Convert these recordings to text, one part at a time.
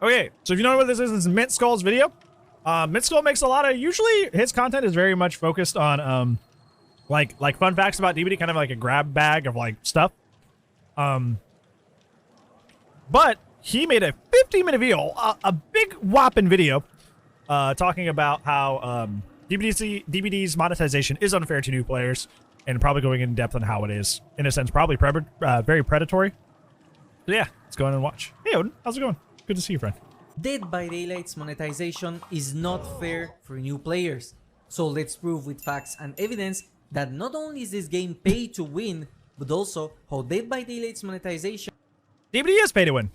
Okay, so if you don't know what this is Mintskull's video. Mintskull makes a lot of, usually his content is very much focused on, like fun facts about DBD, kind of like a grab bag of like stuff. But he made a 15-minute video, a big whopping video, talking about how, DBD's monetization is unfair to new players, and probably going in depth on how it is, in a sense, probably very predatory. So yeah, let's go in and watch. Hey Odin, how's it going? Good to see you, friend. Dead by Daylight's monetization is not fair for new players. So let's prove with facts and evidence that not only is this game pay to win, but also how Dead by Daylight's monetization... DBD is pay to win.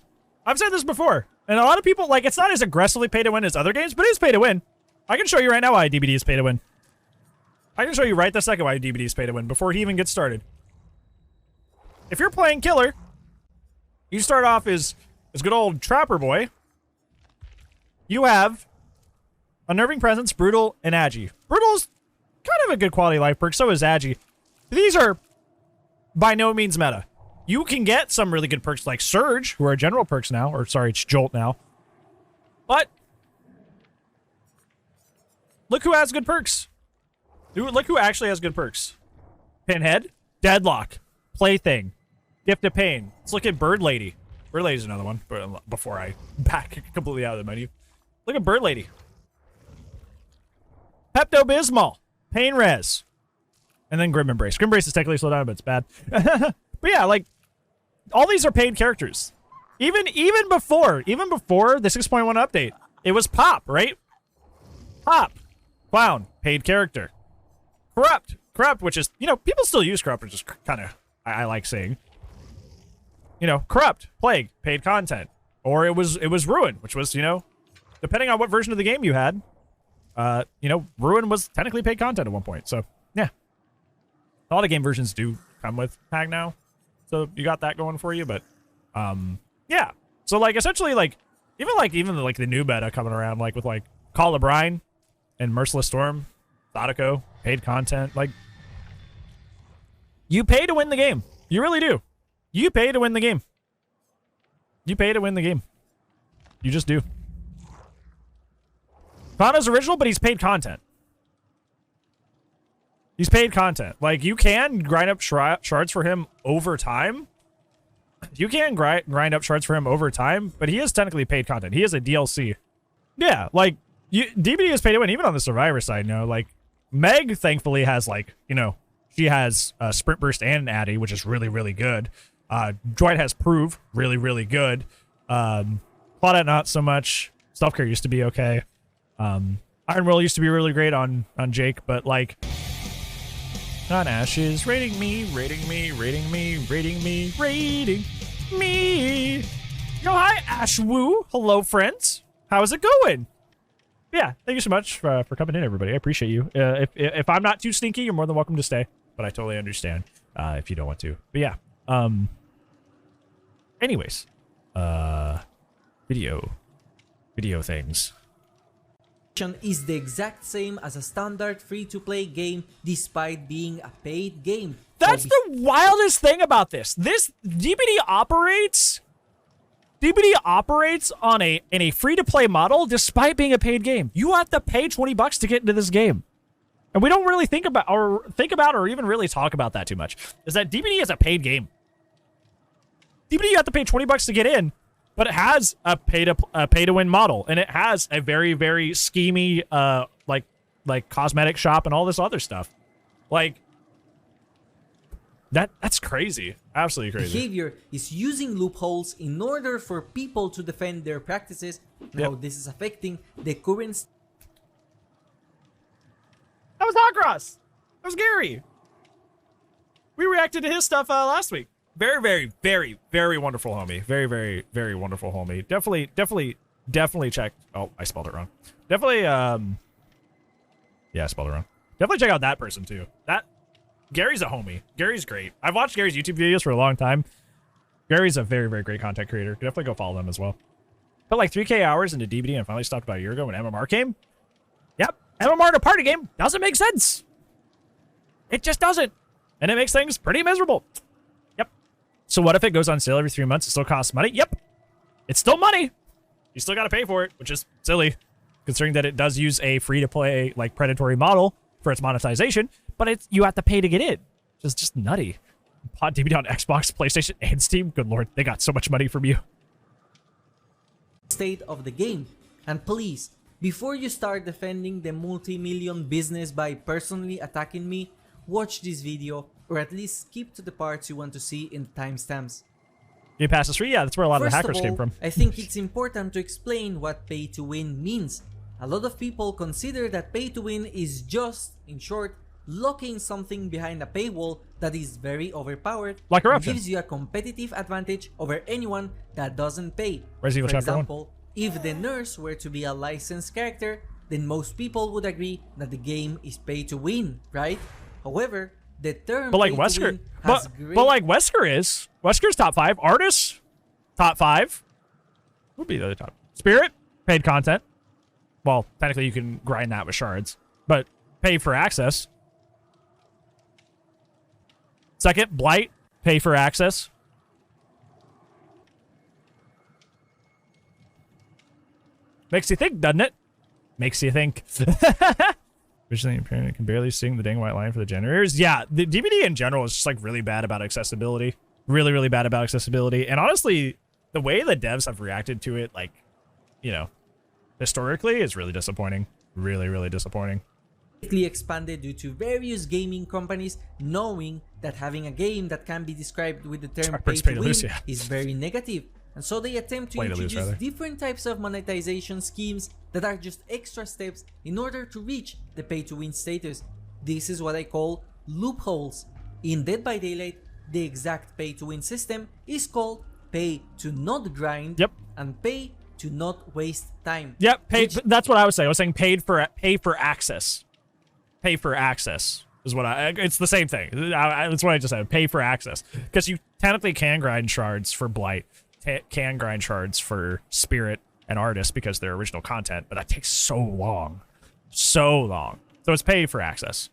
I've said this before, and a lot of people, like, it's not as aggressively pay to win as other games, but it is pay to win. I can show you right now why DBD is pay to win. I can show you right this second why DBD is pay to win before he even gets started. If you're playing Killer, you start off as good old Trapper Boy. You have Unnerving Presence, Brutal, and Agi. Brutal is kind of a good quality life perk, so is Agi. These are by no means meta. You can get some really good perks like Surge, who are general perks now, or sorry, it's Jolt now. But look who has good perks. Look who actually has good perks. Pinhead, Deadlock, Plaything, Gift of Pain. Let's look at Bird Lady. Bird Lady's another one, but before I back completely out of the menu. Look at Bird Lady. Pepto-Bismol, Pain Res, and then Grim Embrace. Grim Embrace is technically slowed down, but it's bad. But yeah, like, all these are paid characters. Even before the 6.1 update, it was Pop, right? Pop, Clown, paid character. Corrupt, which is, you know, people still use Corrupt, which is kind of, I like saying. You know, Corrupt, Plague, paid content. Or it was Ruin, which was, you know, depending on what version of the game you had, you know, Ruin was technically paid content at one point. So, yeah. A lot of game versions do come with tag now. So you got that going for you, but, yeah. So, like, essentially, like, even the new meta coming around, like, with, like, Call of Brine and Merciless Storm, Thodico, paid content, like, you pay to win the game. You really do. You pay to win the game. You pay to win the game. You just do. Fauna's original, but he's paid content. He's paid content. Like, you can grind up shards for him over time. You can grind up shards for him over time, but he is technically paid content. He is a DLC. Yeah, like, DBD is paid to win, even on the Survivor side, you know, like, Meg, thankfully, has, like, you know, she has Sprint Burst and Addy, which is really, really good. Dwight has Prove, really, really good. Claudette, not so much. Stealth Care used to be okay. Iron Will used to be really great on Jake, but, like, on Ashes, rating me. Yo, hi, Ash Woo. Hello, friends. How's it going? Yeah, thank you so much for coming in, everybody. I appreciate you. If I'm not too sneaky, you're more than welcome to stay, but I totally understand if you don't want to. But yeah, anyways, video things. is the exact same as a standard free-to-play game despite being a paid game. That's the wildest thing about this. This DBD operates on in a free-to-play model despite being a paid game. You have to pay $20 to get into this game. And we don't really think about or even really talk about that too much. Is that DBD is a paid game. DBD you have to pay $20 to get in, but it has a pay to win model, and it has a very, very schemy like cosmetic shop and all this other stuff. Like that's crazy. Absolutely crazy. Behavior is using loopholes in order for people to defend their practices. Now this is affecting the current. That was Hot Cross. That was Gary. We reacted to his stuff last week. Very, very, very, very wonderful homie. Very, very, very wonderful homie. Definitely check. Oh, I spelled it wrong. Definitely, yeah, I spelled it wrong. Definitely check out that person too. Gary's a homie. Gary's great. I've watched Gary's YouTube videos for a long time. Gary's a very, very great content creator. Definitely go follow them as well. Put like 3K hours into DBD and finally stopped about a year ago when MMR came. Yep. MMR in a party game doesn't make sense. It just doesn't. And it makes things pretty miserable. Yep. So what if it goes on sale every 3 months? It still costs money? Yep. It's still money. you still got to pay for it, which is silly, considering that it does use a free-to-play like predatory model for its monetization, but you have to pay to get in. Just nutty. Pod DBD on Xbox, PlayStation, and Steam. Good lord, they got so much money from you. State of the game. And please, before you start defending the multi-million business by personally attacking me, watch this video, or at least skip to the parts you want to see in the timestamps. Game Pass is free? Yeah, that's where a lot of the hackers came from. I think it's important to explain what pay to win means. A lot of people consider that pay to win is just, in short, locking something behind a paywall that is very overpowered like and gives you a competitive advantage over anyone that doesn't pay. For example, if the nurse were to be a licensed character, then most people would agree that the game is pay to win, right? However, the term like Wesker, but like Wesker's top 5, Artists top 5 would be the other top. Spirit, paid content. Well, technically you can grind that with shards, but pay for access. Second, Blight, pay for access. Makes you think, doesn't it? Makes you think. Visually impaired, can barely sing the dang white line for the generators. Yeah, the DBD in general is just like really bad about accessibility. Really, really bad about accessibility. And honestly, the way the devs have reacted to it, like, you know, historically is really disappointing. Really, really disappointing. Expanded due to various gaming companies knowing that having a game that can be described with the term pay to win is very negative, and so they attempt to introduce different types of monetization schemes that are just extra steps in order to reach the pay to win status. This is what I call loopholes. In Dead by Daylight, the exact pay to win system is called pay to not grind and pay to not waste time. Yep, that's what I was saying. I was saying pay for access. Pay for access is what it's the same thing. That's what I just said. Pay for access. Because you technically can grind shards for Blight, can grind shards for Spirit and Artist because they're original content, but that takes so long. So long. So it's pay for access.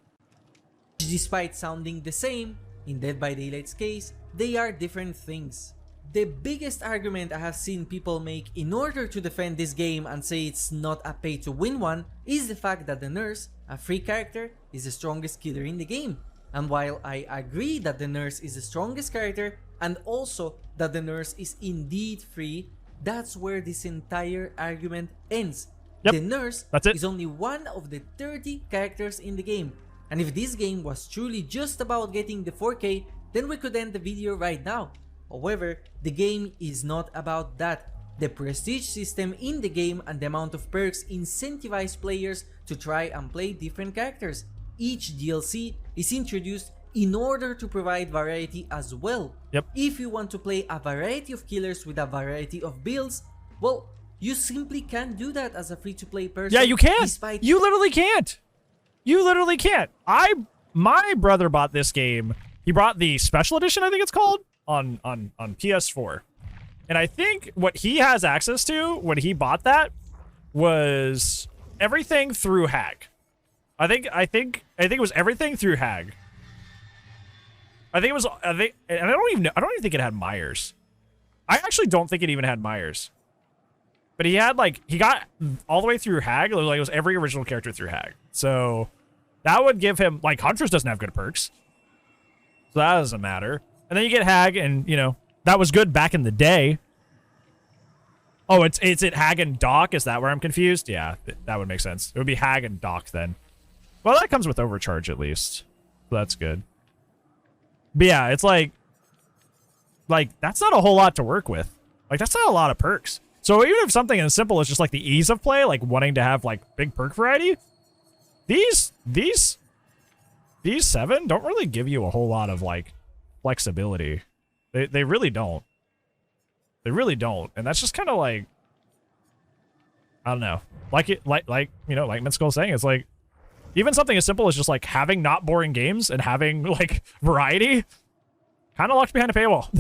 Despite sounding the same, in Dead by Daylight's case, they are different things. The biggest argument I have seen people make in order to defend this game and say it's not a pay to win one is the fact that the nurse, a free character, is the strongest killer in the game. And while I agree that the nurse is the strongest character and also that the nurse is indeed free, that's where this entire argument ends. The nurse is only one of the 30 characters in the game. And if this game was truly just about getting the 4K, then we could end the video right now. However, the game is not about that. The prestige system in the game and the amount of perks incentivize players to try and play different characters. Each DLC is introduced in order to provide variety as well. If you want to play a variety of killers with a variety of builds, well, you simply can't do that as a free-to-play person. Yeah, you can't. You literally can't. You literally can't. My brother bought this game. He bought the special edition, I think it's called, on PS4. And I think what he has access to when he bought that was everything through Hag. I think it was everything through Hag. I don't even think it had Myers. I actually don't think it even had Myers. But he got all the way through Hag. It was every original character through Hag. So that would give him, like, Huntress doesn't have good perks. So that doesn't matter. And then you get Hag, and, you know, that was good back in the day. Oh, it's it Hag and Doc? Is that where I'm confused? Yeah, that would make sense. It would be Hag and Doc then. Well, that comes with Overcharge at least. So that's good. But yeah, it's like that's not a whole lot to work with. Like, that's not a lot of perks. So even if something as simple as just like the ease of play, like wanting to have like big perk variety, these 7 don't really give you a whole lot of like flexibility. They really don't. They really don't. And that's just kind of like, I don't know. Like you know, like Mintskull saying, it's like even something as simple as just like having not boring games and having like variety kind of locked behind a paywall.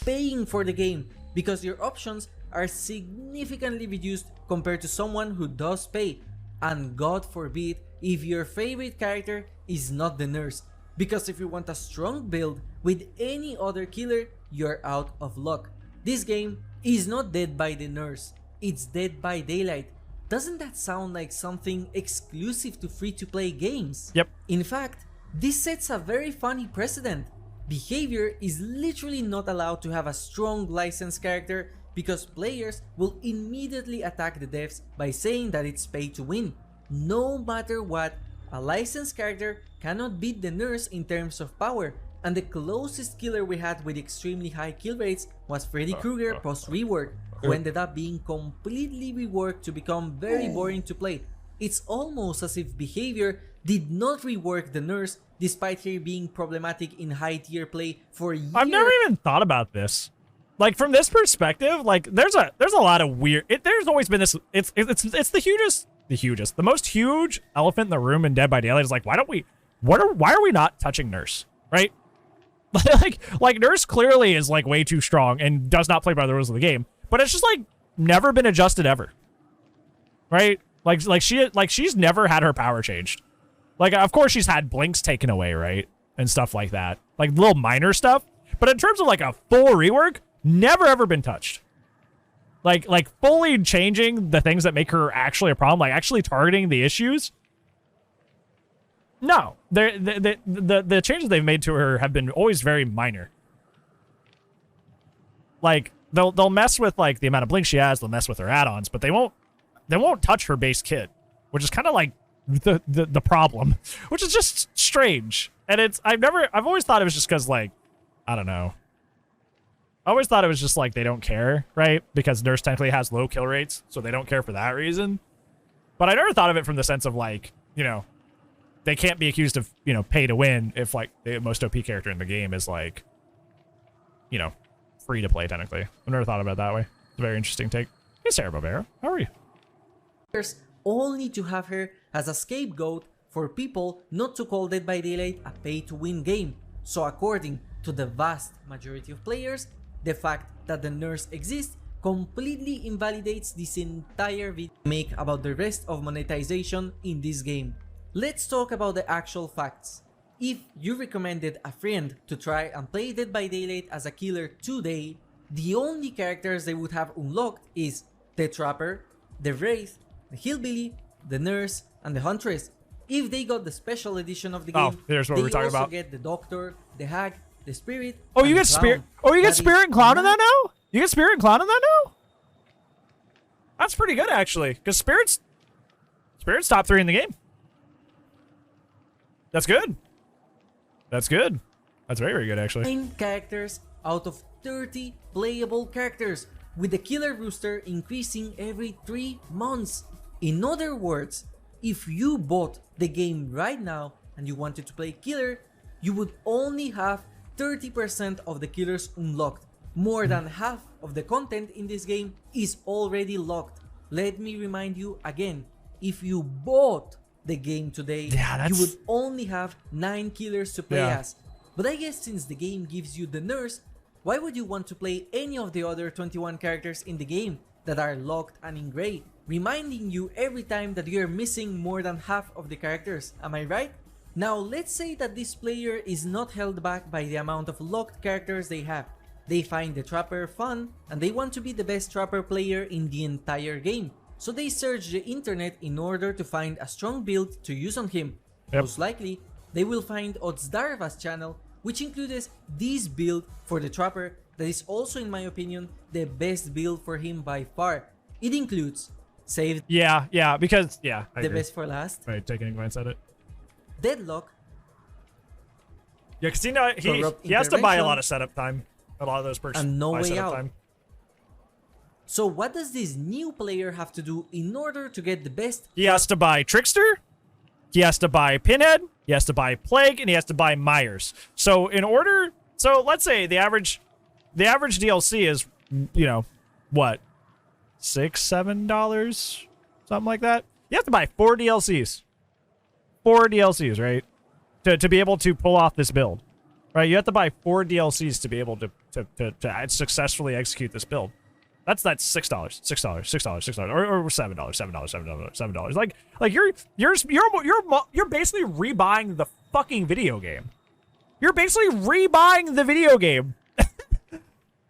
Paying for the game because your options are significantly reduced compared to someone who does pay. And God forbid if your favorite character is not the nurse. Because if you want a strong build with any other killer, you're out of luck. This game is not Dead by the Nurse. it's Dead by Daylight. Doesn't that sound like something exclusive to free-to-play games? Yep. In fact, this sets a very funny precedent. Behavior is literally not allowed to have a strong licensed character because players will immediately attack the devs by saying that it's pay to win. No matter what, a licensed character cannot beat the nurse in terms of power, and the closest killer we had with extremely high kill rates was Freddy Krueger post-rework, who ended up being completely reworked to become very boring to play. It's almost as if Behavior did not rework the nurse despite her being problematic in high tier play for years. I've never even thought about this. Like from this perspective, like there's a lot of weird. There's always been this. It's the most huge elephant in the room in Dead by Daylight is like, why are we not touching Nurse, right? like Nurse clearly is like way too strong and does not play by the rules of the game, but it's just like never been adjusted ever, right? Like she's never had her power changed. Like of course she's had blinks taken away, right, and stuff like that, like little minor stuff. But in terms of like a full rework, never ever been touched. Like fully changing the things that make her actually a problem, like actually targeting the issues. No, the changes they've made to her have been always very minor. Like they'll mess with like the amount of blink she has, they'll mess with her add-ons, but they won't touch her base kit, which is kind of like the problem, which is just strange. And I've always thought it was just because like, I don't know. I always thought it was just like they don't care, right? Because Nurse technically has low kill rates, so they don't care for that reason. But I never thought of it from the sense of like, you know, they can't be accused of, you know, pay to win if like the most OP character in the game is like, you know, free to play technically. I've never thought about it that way. It's a very interesting take. Hey, Sarah Barbera, how are you? Only to have her as a scapegoat for people not to call Dead by Daylight a pay-to-win game. So according to the vast majority of players, the fact that the nurse exists completely invalidates this entire video make about the rest of monetization in this game. Let's talk about the actual facts. If you recommended a friend to try and play Dead by Daylight as a killer today, the only characters they would have unlocked is the Trapper, the Wraith, the Hillbilly, the Nurse, and the Huntress. If they got the special edition of the game, there's what they we're talking also about. get the Doctor, the Hag, the Spirit. Oh, you get Spirit. Oh, you get Spirit and Clown in that now? You get Spirit and Clown in that now? That's pretty good actually, because Spirit's top 3 in the game. That's good. That's good. That's very, very good actually. 9 characters out of 30 playable characters, with the Killer Rooster increasing every 3 months. In other words, if you bought the game right now and you wanted to play Killer, you would only have 30% of the killers unlocked. More than half of the content in this game is already locked. Let me remind you again, if you bought the game today, you would only have 9 killers to play as. But I guess since the game gives you the Nurse, why would you want to play any of the other 21 characters in the game that are locked and in gray, reminding you every time that you're missing more than half of the characters, am I right? Now let's say that this player is not held back by the amount of locked characters they have. They find the Trapper fun and they want to be the best Trapper player in the entire game. So they search the internet in order to find a strong build to use on him. Most likely, they will find Odzdarva's channel, which includes this build for the Trapper that is also, in my opinion, the best build for him by far. It includes Save because I the agree. best for last, Right, taking a glance at it. Deadlock, Because he has to buy a lot of setup time. A lot of those perks and No buy Way setup Out. time. So what does this new player have to do in order to get the best? He has to buy Trickster, he has to buy Pinhead, he has to buy Plague, and he has to buy Myers. So let's say the average DLC is, you know, what, $6-7, something like that. You have to buy 4 DLCs. 4 DLCs, right? To be able to pull off this build. Right? You have to buy 4 DLCs to be able to successfully execute this build. That's $6, $6, or $7. Like you're basically rebuying the fucking video game. You're basically rebuying the video game.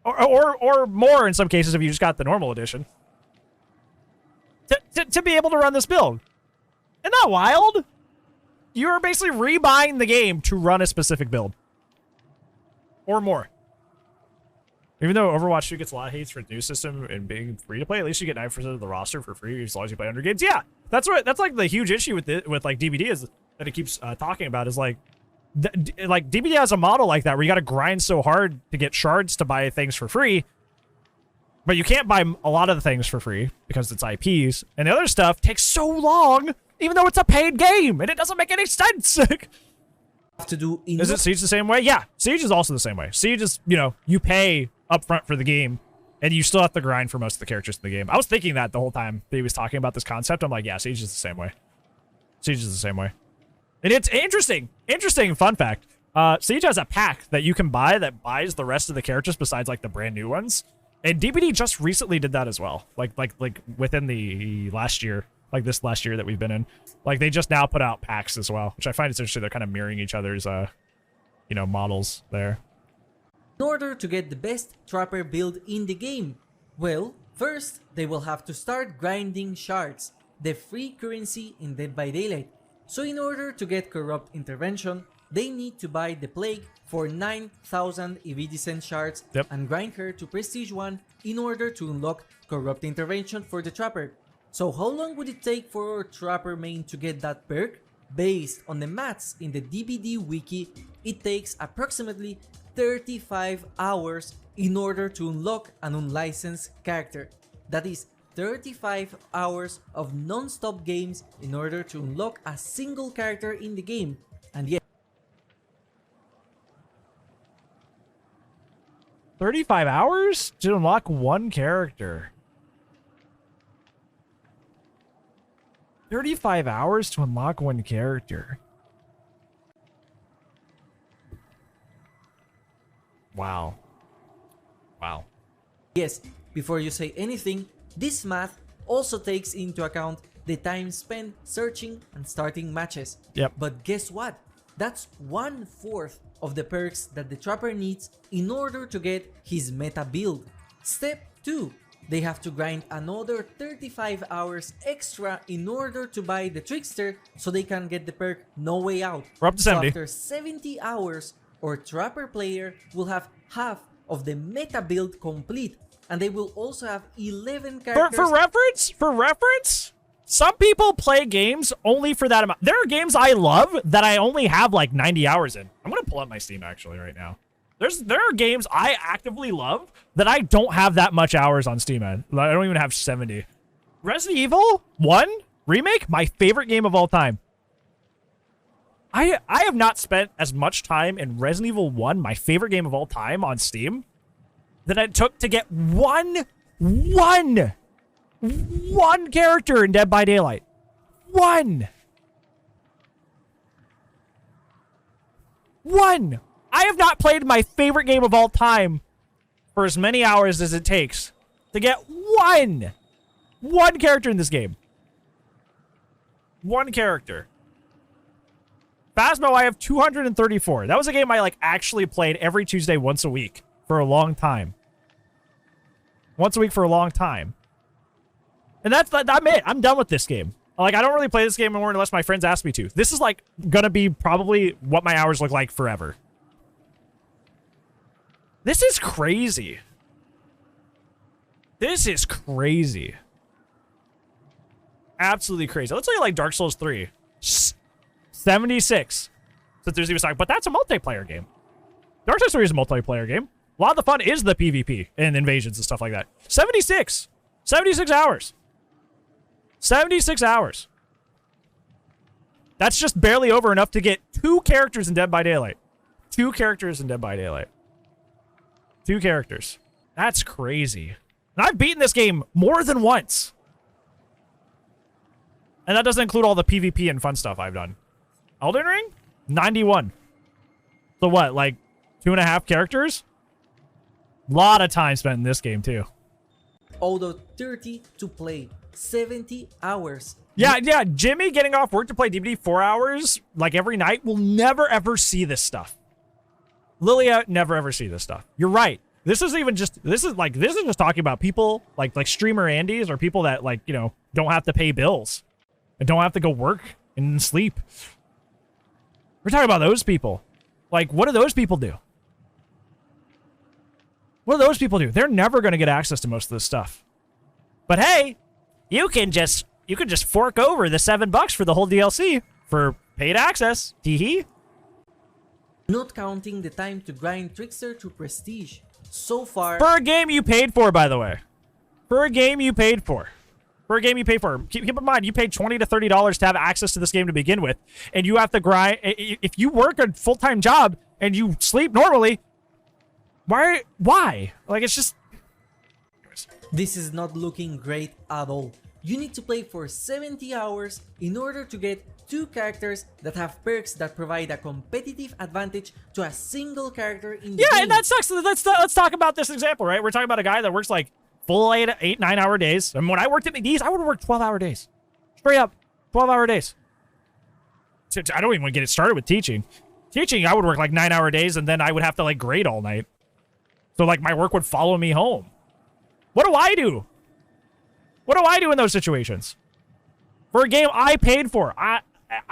or more in some cases if you just got the normal edition. to be able to run this build. Isn't that wild? You're basically rebuying the game to run a specific build. Or more. Even though Overwatch 2 gets a lot of hates for the new system and being free to play, at least you get 9% of the roster for free as long as you play 100 games. Yeah, that's like the huge issue with like DBD is that it keeps talking about is like DBD has a model like that where you got to grind so hard to get shards to buy things for free, but you can't buy a lot of the things for free because it's IPs, and the other stuff takes so long, even though it's a paid game, and it doesn't make any sense. To do is it Siege the same way? Yeah, Siege is also the same way. Siege is, you know, you pay upfront for the game, and you still have to grind for most of the characters in the game. I was thinking that the whole time that he was talking about this concept. I'm like, yeah, Siege is the same way. Siege is the same way. And it's interesting fun fact. Siege has a pack that you can buy that buys the rest of the characters besides like the brand new ones. And DBD just recently did that as well. Like within the last year, like this last year that we've been in. Like they just now put out packs as well, which I find it's interesting. They're kind of mirroring each other's you know, models there. In order to get the best trapper build in the game? Well, first, they will have to start grinding shards, the free currency in Dead by Daylight. So in order to get Corrupt Intervention, they need to buy the Plague for 9,000 iridescent shards and grind her to Prestige 1 in order to unlock Corrupt Intervention for the Trapper. So how long would it take for our Trapper main to get that perk? Based on the maths in the DBD wiki, it takes approximately 35 hours in order to unlock an unlicensed character. That is 35 hours of non-stop games in order to unlock a single character in the game. And yet 35 hours to unlock one character. 35 hours to unlock one character. Wow. Wow. Yes, before you say anything, this math also takes into account the time spent searching and starting matches. Yep. But guess what? That's 1/4 of the perks that the Trapper needs in order to get his meta build. Step 2. They have to grind another 35 hours extra in order to buy the Trickster so they can get the perk No Way Out. We're up to 70. So after 70 hours, our Trapper player will have half of the meta build complete, and they will also have 11 characters. For reference, some people play games only for that amount. There are games I love that I only have like 90 hours in. I'm gonna pull up my Steam actually right now. There are games I actively love that I don't have that much hours on Steam at. I don't even have 70. Resident Evil 1 Remake, my favorite game of all time. I have not spent as much time in Resident Evil 1, my favorite game of all time, on Steam that it took to get one character in Dead by Daylight. One. I have not played my favorite game of all time for as many hours as it takes to get one character in this game. One character. Phasmo, I have 234. That was a game I like actually played every Tuesday once a week for a long time. Once a week for a long time. And I'm it. I'm done with this game. Like, I don't really play this game anymore unless my friends ask me to. This is like gonna be probably what my hours look like forever. This is crazy. This is crazy. Absolutely crazy. Let's look at like Dark Souls 3. 76. Since there's even talking, but that's a multiplayer game. Dark Souls 3 is a multiplayer game. A lot of the fun is the PvP and invasions and stuff like that. 76. 76 hours. 76 hours. That's just barely over enough to get 2 characters in Dead by Daylight. 2 characters in Dead by Daylight. 2 characters. That's crazy. And I've beaten this game more than once. And that doesn't include all the PvP and fun stuff I've done. Elden Ring? 91. So what, like 2.5 characters? Lot of time spent in this game too. Although 30 to play, 70 hours. Yeah, Jimmy getting off work to play DBD 4 hours, like every night, will never ever see this stuff. Lilia, never ever see this stuff. You're right. This is just talking about people like streamer Andes or people that like, you know, don't have to pay bills and don't have to go work and sleep. We're talking about those people. Like, what do those people do? What do those people do? They're never going to get access to most of this stuff. But hey, you can just fork over the $7 for the whole DLC for paid access. Tee-hee. Not counting the time to grind Trickster to Prestige. So far... For a game you paid for, by the way. For a game you paid for. For a game you paid for. Keep in mind, you paid $20 to $30 to have access to this game to begin with. And you have to grind... If you work a full-time job and you sleep normally, why? Like, it's just... This is not looking great at all. You need to play for 70 hours in order to get 2 characters that have perks that provide a competitive advantage to a single character in the game. And that sucks. Let's talk about this example, right? We're talking about a guy that works like full 8, 9 hour days. And when I worked at McDee's, I would work 12-hour days. Straight up, 12-hour days. So I don't even want to get it started with teaching. Teaching, I would work like 9-hour days, and then I would have to like grade all night. So like my work would follow me home. What do I do? What do I do in those situations? For a game I paid for, I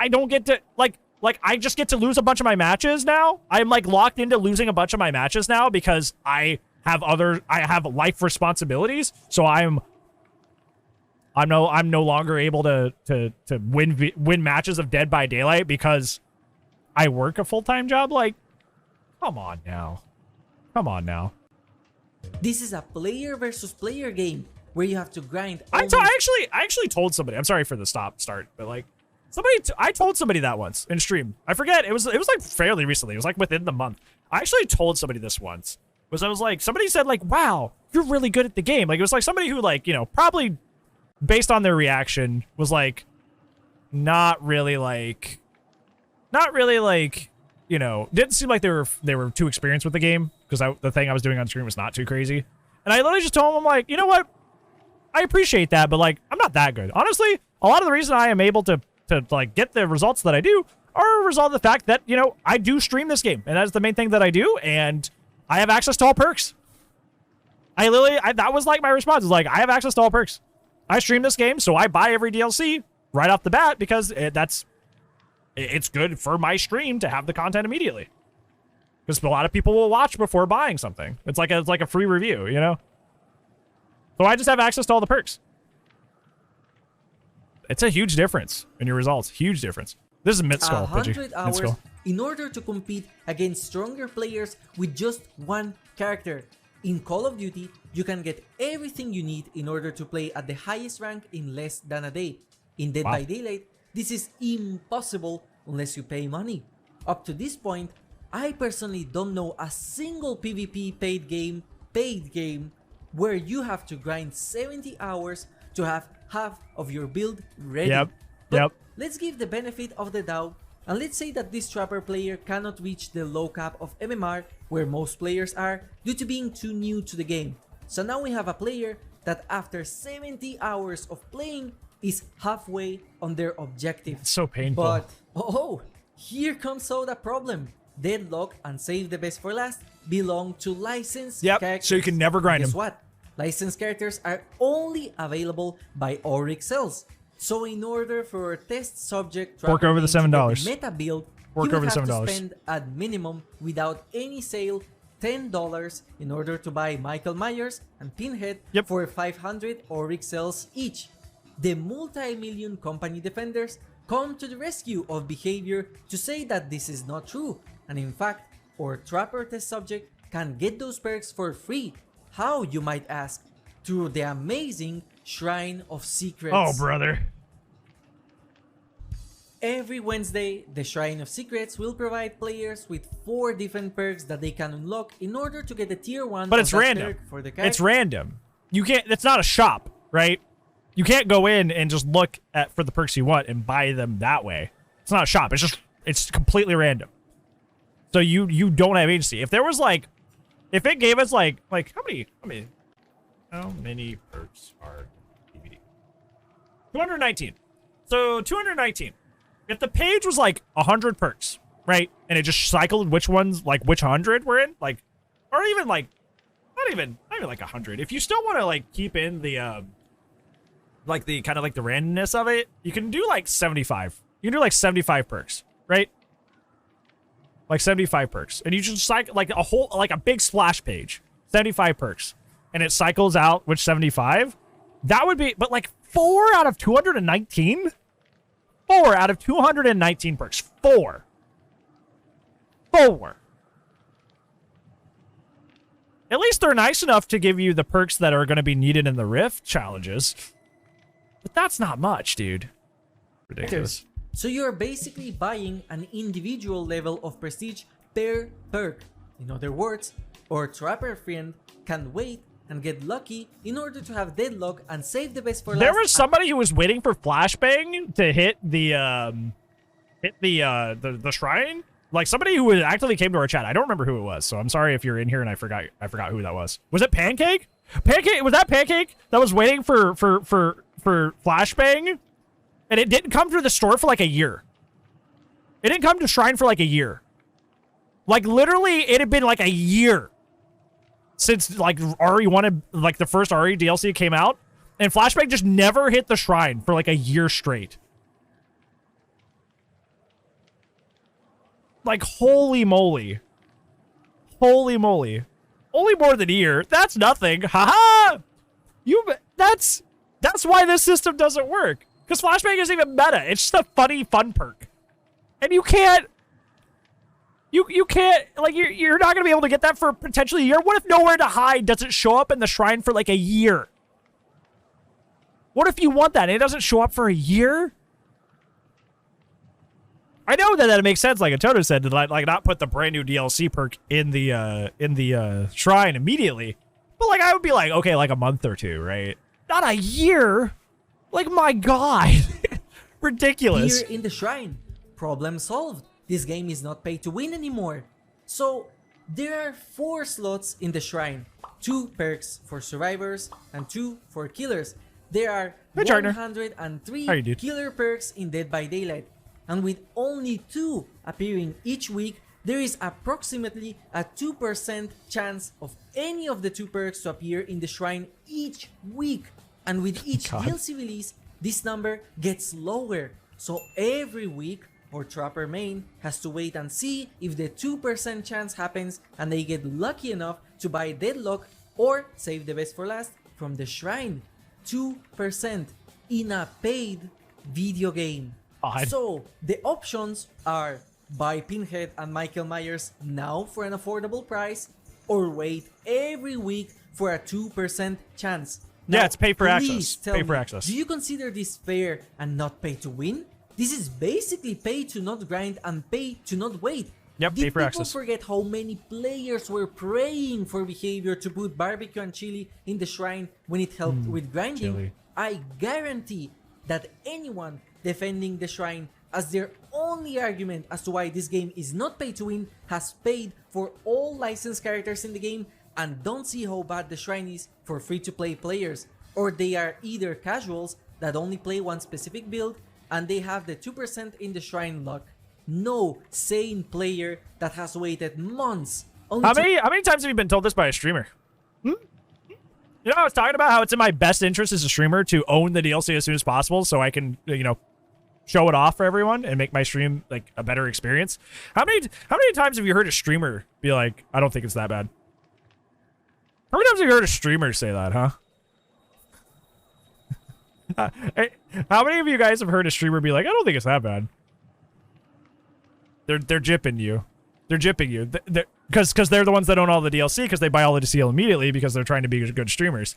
don't get to like I just get to lose a bunch of my matches now. I'm like locked into losing a bunch of my matches now because I have life responsibilities. So I'm no longer able to win matches of Dead by Daylight because I work a full-time job. Like, come on now. Come on now. This is a player versus player game where you have to grind. I actually told somebody. I'm sorry for the start, but like I told somebody that once in stream. I forget. It was like fairly recently. It was like within the month. I actually told somebody this once. I was like, somebody said like, "Wow, you're really good at the game." Like it was like somebody who like, you know, probably based on their reaction was like not really like, you know, didn't seem like they were too experienced with the game because the thing I was doing on screen was not too crazy. And I literally just told them, I'm like, you know what? I appreciate that, but like, I'm not that good. Honestly, a lot of the reason I am able to like get the results that I do are a result of the fact that, you know, I do stream this game, and that's the main thing that I do, and I have access to all perks. That was like my response, was like, I have access to all perks. I stream this game, so I buy every DLC right off the bat because it's good for my stream to have the content immediately. Because a lot of people will watch before buying something. It's like a free review, you know? So I just have access to all the perks. It's a huge difference in your results. Huge difference. This is Mintskull. 100 hours in order to compete against stronger players with just one character. In Call of Duty, you can get everything you need in order to play at the highest rank in less than a day. In Dead by Daylight, this is impossible unless you pay money. Up to this point, I personally don't know a single PvP paid game where you have to grind 70 hours to have half of your build ready. But let's give the benefit of the doubt, and let's say that this Trapper player cannot reach the low cap of MMR where most players are due to being too new to the game. So now we have a player that after 70 hours of playing is halfway on their objective. It's so painful. But here comes the problem. Deadlock and Save the Best for Last belong to licensed characters. So you can never grind them. Guess what? Licensed characters are only available by Oryx cells. So in order for a test subject fork over the $7 meta build, fork you would over the have $7 to spend at minimum without any sale $10 in order to buy Michael Myers and Pinhead for 500 Oryx cells each. The multi-million company defenders come to the rescue of behavior to say that this is not true, and in fact, our Trapper test subject can get those perks for free. How, you might ask? Through the amazing Shrine of Secrets. Oh, brother. Every Wednesday, the Shrine of Secrets will provide players with 4 different perks that they can unlock in order to get the tier 1 but it's random. For the character. It's random. You can't, it's not a shop, right? You can't go in and just look for the perks you want and buy them that way. It's not a shop. It's completely random. So you don't have agency. If there was like, if it gave us like how many perks are DBD? 219. So 219. If the page was like 100 perks, right? And it just cycled which ones, like which 100 we're in, like, or even like not even like 100. If you still want to like keep in the like the kind of like the randomness of it, you can do like 75. You can do like 75 perks, right? Like 75 perks, and you just cycle like a big splash page, 75 perks, and it cycles out with 75. That would be, but like 4 out of 219. 4 out of 219 perks. 4. At least they're nice enough to give you the perks that are going to be needed in the Rift challenges. But that's not much, dude. Ridiculous. So you're basically buying an individual level of prestige per perk. In other words, our trapper friend can wait and get lucky in order to have deadlock and save the best for last. There was somebody who was waiting for flashbang to hit the shrine. Like somebody who actively came to our chat. I don't remember who it was, so I'm sorry if you're in here and I forgot who that was. Was it Pancake? Pancake, was that Pancake that was waiting for flashbang? And it didn't come to the store for like a year. It didn't come to Shrine for like a year. Like literally it had been like a year since like RE wanted, like the first RE DLC came out, and flashbang just never hit the Shrine for like a year straight. Like holy moly. Holy moly. Only more than a year. That's nothing. Haha. That's why this system doesn't work. Because flashbang isn't even meta. It's just a funny fun perk. And you can't like you're not gonna be able to get that for potentially a year. What if Nowhere to Hide doesn't show up in the Shrine for like a year? What if you want that and it doesn't show up for a year? I know that it makes sense, like Atoto said, to like not put the brand new DLC perk in the Shrine immediately. But like I would be like, okay, like a month or two, right? Not a year. Like my god. Ridiculous. Here in the Shrine, problem solved. This game is not pay to win anymore. So there are 4 slots in the Shrine. 2 perks for survivors and 2 for killers. There are 103 killer perks in Dead by Daylight. And with only 2 appearing each week, there is approximately a 2% chance of any of the 2 perks to appear in the Shrine each week. And with each DLC release, this number gets lower. So every week, our Trapper main has to wait and see if the 2% chance happens and they get lucky enough to buy Deadlock or save the best for last from the Shrine. 2% in a paid video game. So the options are buy Pinhead and Michael Myers now for an affordable price, or wait every week for a 2% chance. Now, yeah, it's pay for access. Pay for access. Do you consider this fair and not pay to win? This is basically pay to not grind and pay to not wait. Yep, pay for access. Did people forget how many players were praying for behavior to put barbecue and chili in the Shrine when it helped with grinding? Chili. I guarantee that anyone defending the Shrine as their only argument as to why this game is not pay to win has paid for all licensed characters in the game and don't see how bad the Shrine is for free-to-play players. Or they are either casuals that only play one specific build and they have the 2% in the Shrine luck. No sane player that has waited months. How many times have you been told this by a streamer? You know, I was talking about how it's in my best interest as a streamer to own the DLC as soon as possible so I can, you know, show it off for everyone and make my stream like a better experience. How many times have you heard a streamer be like, I don't think it's that bad? How many times have you heard a streamer say that, huh? How many of you guys have heard a streamer be like, I don't think it's that bad? They're jipping you. They're jipping you. Because they're the ones that own all the DLC because they buy all the DLC immediately because they're trying to be good streamers.